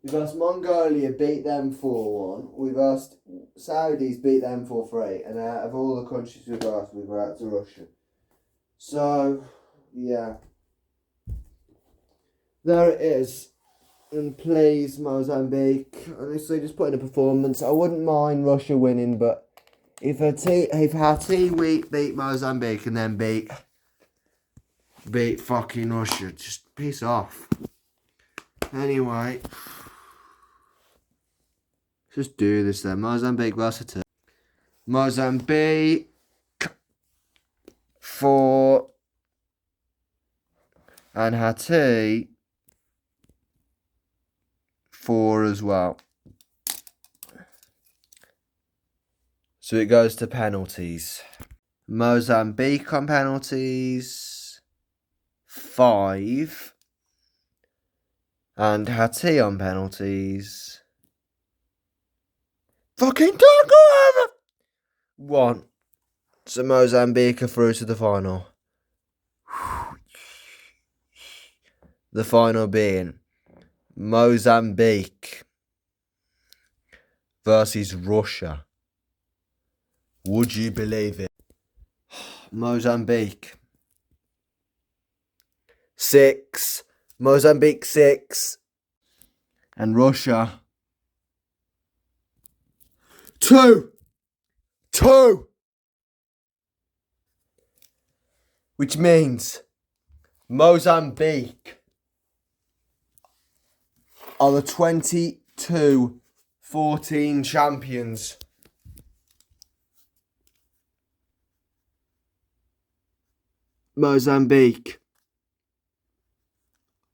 Mongolia, beat them 4-1. We versed Saudis, beat them 4-3, and out of all the countries we've versed, we were out to Russia. So, yeah. There it is. And please, Mozambique. Honestly, just put in a performance. I wouldn't mind Russia winning, but if Haiti beat Mozambique and then beat fucking Russia, just piss off. Anyway, just do this then. Mozambique versus Haiti. Mozambique 4 and Haiti 4 as well. So it goes to penalties. Mozambique on penalties 5 and Haiti on penalties fucking don't go over 1. So Mozambique are through to the final. The final being Mozambique versus Russia. Would you believe it? Mozambique 6. Mozambique 6. And Russia 2. 2. Which means Mozambique are the 22-14 champions. Mozambique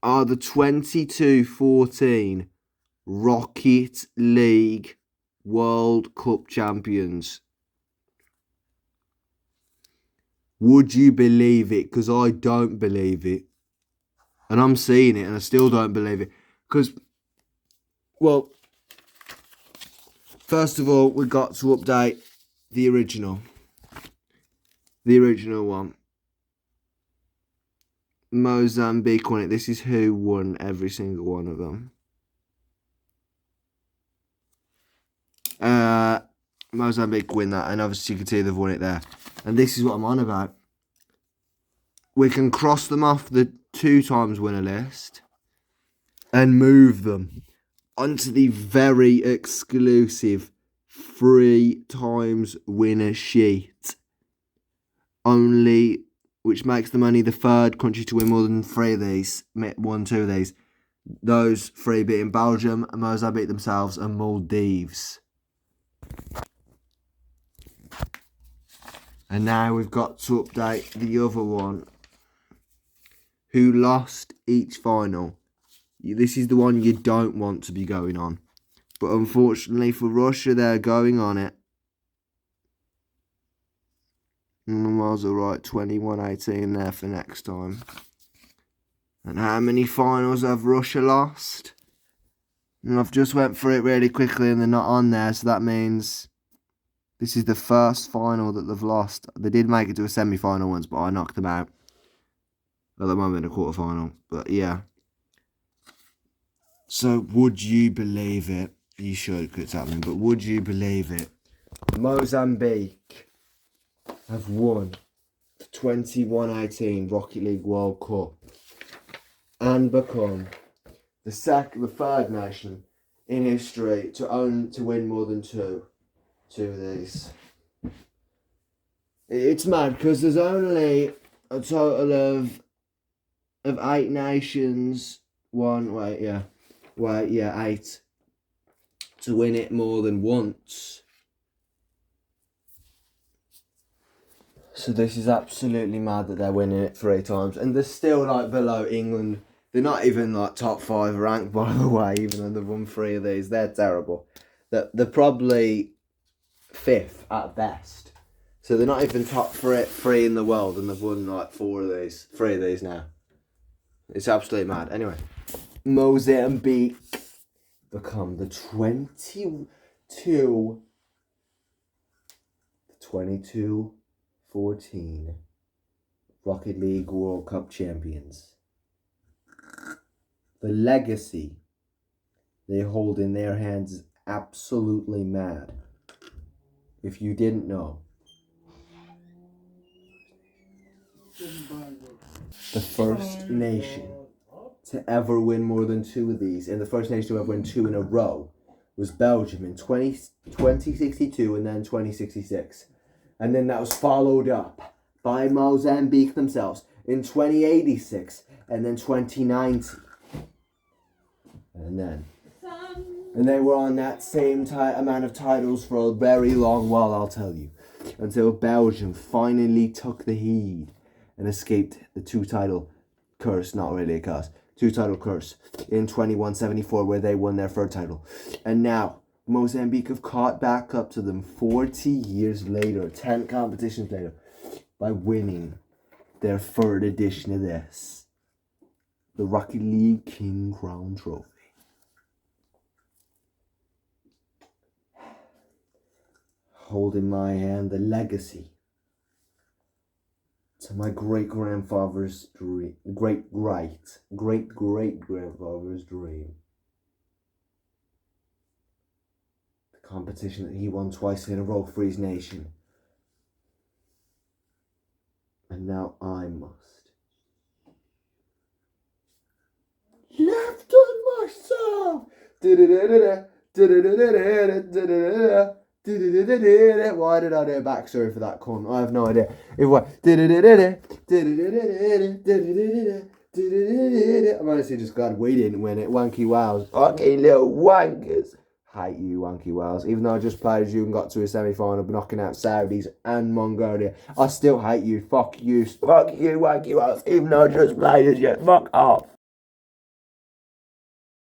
are the 22-14 Rocket League World Cup champions. Would you believe it? Because I don't believe it. And I'm seeing it and I still don't believe it. Because, well, first of all, we got to update the original. The original one. Mozambique won it. This is who won every single one of them. Mozambique win that, and obviously you can see they've won it there. And this is what I'm on about. We can cross them off the 2 times winner list and move them onto the very exclusive 3 times winner sheet. Only, which makes them only the 3rd country to win more than 3 of these. 1, 2 of these. Those 3 being Belgium, Mozambique themselves, and Maldives. And now we've got to update the other one, who lost each final. This is the one you don't want to be going on. But unfortunately for Russia, they're going on it. And the Mars are right, 21-18 there for next time. And how many finals have Russia lost? And I've just went through it really quickly and they're not on there, so that means this is the first final that they've lost. They did make it to a semi-final once, but I knocked them out. Well, they might have been a quarter-final, but yeah. So, would you believe it? You should, because it's happening, but would you believe it? Mozambique have won the 21-18 Rocket League World Cup and become the 3rd nation in history to win more than two of these. It's mad because there's only a total of 8 nations. 8 to win it more than once. So this is absolutely mad that they're winning it 3 times, and they're still like below England. They're not even like top 5 ranked, by the way, even though they've won 3 of these. They're terrible. They're probably 5th at best. So they're not even top 3 in the world, and they've won like 3 of these now. It's absolutely mad. Anyway, Mozambique become the 22-14 Rocket League World Cup champions. The legacy they hold in their hands is absolutely mad. If you didn't know. The first nation to ever win more than 2 of these, and the first nation to ever win 2 in a row, was Belgium in 2062 and then 2066. And then that was followed up by Mozambique themselves in 2086 and then 2090. And they were on that same amount of titles for a very long while, I'll tell you. Until Belgium finally took the heed and escaped the 2-title curse, not really a curse, 2-title curse in 2174, where they won their 3rd title. And now Mozambique have caught back up to them 40 years later, 10 competitions later, by winning their 3rd edition of this, the Rocket League King Crown Trophy. Hold in my hand the legacy to my great-grandfather's dream, great-great-great-grandfather's dream. The competition that he won twice in a row for his nation. And now I must. Left on myself! Why did I do a backstory for that cunt? I have no idea. It was I'm honestly just glad we didn't win it. Wanky Wows. Fucking little wankers. Hate you, Wanky Wows. Even though I just played as you and got to a semi-final knocking out Saudis and Mongolia, I still hate you. Fuck you. Fuck you, Wanky Wows. Even though I just played as you. Fuck off.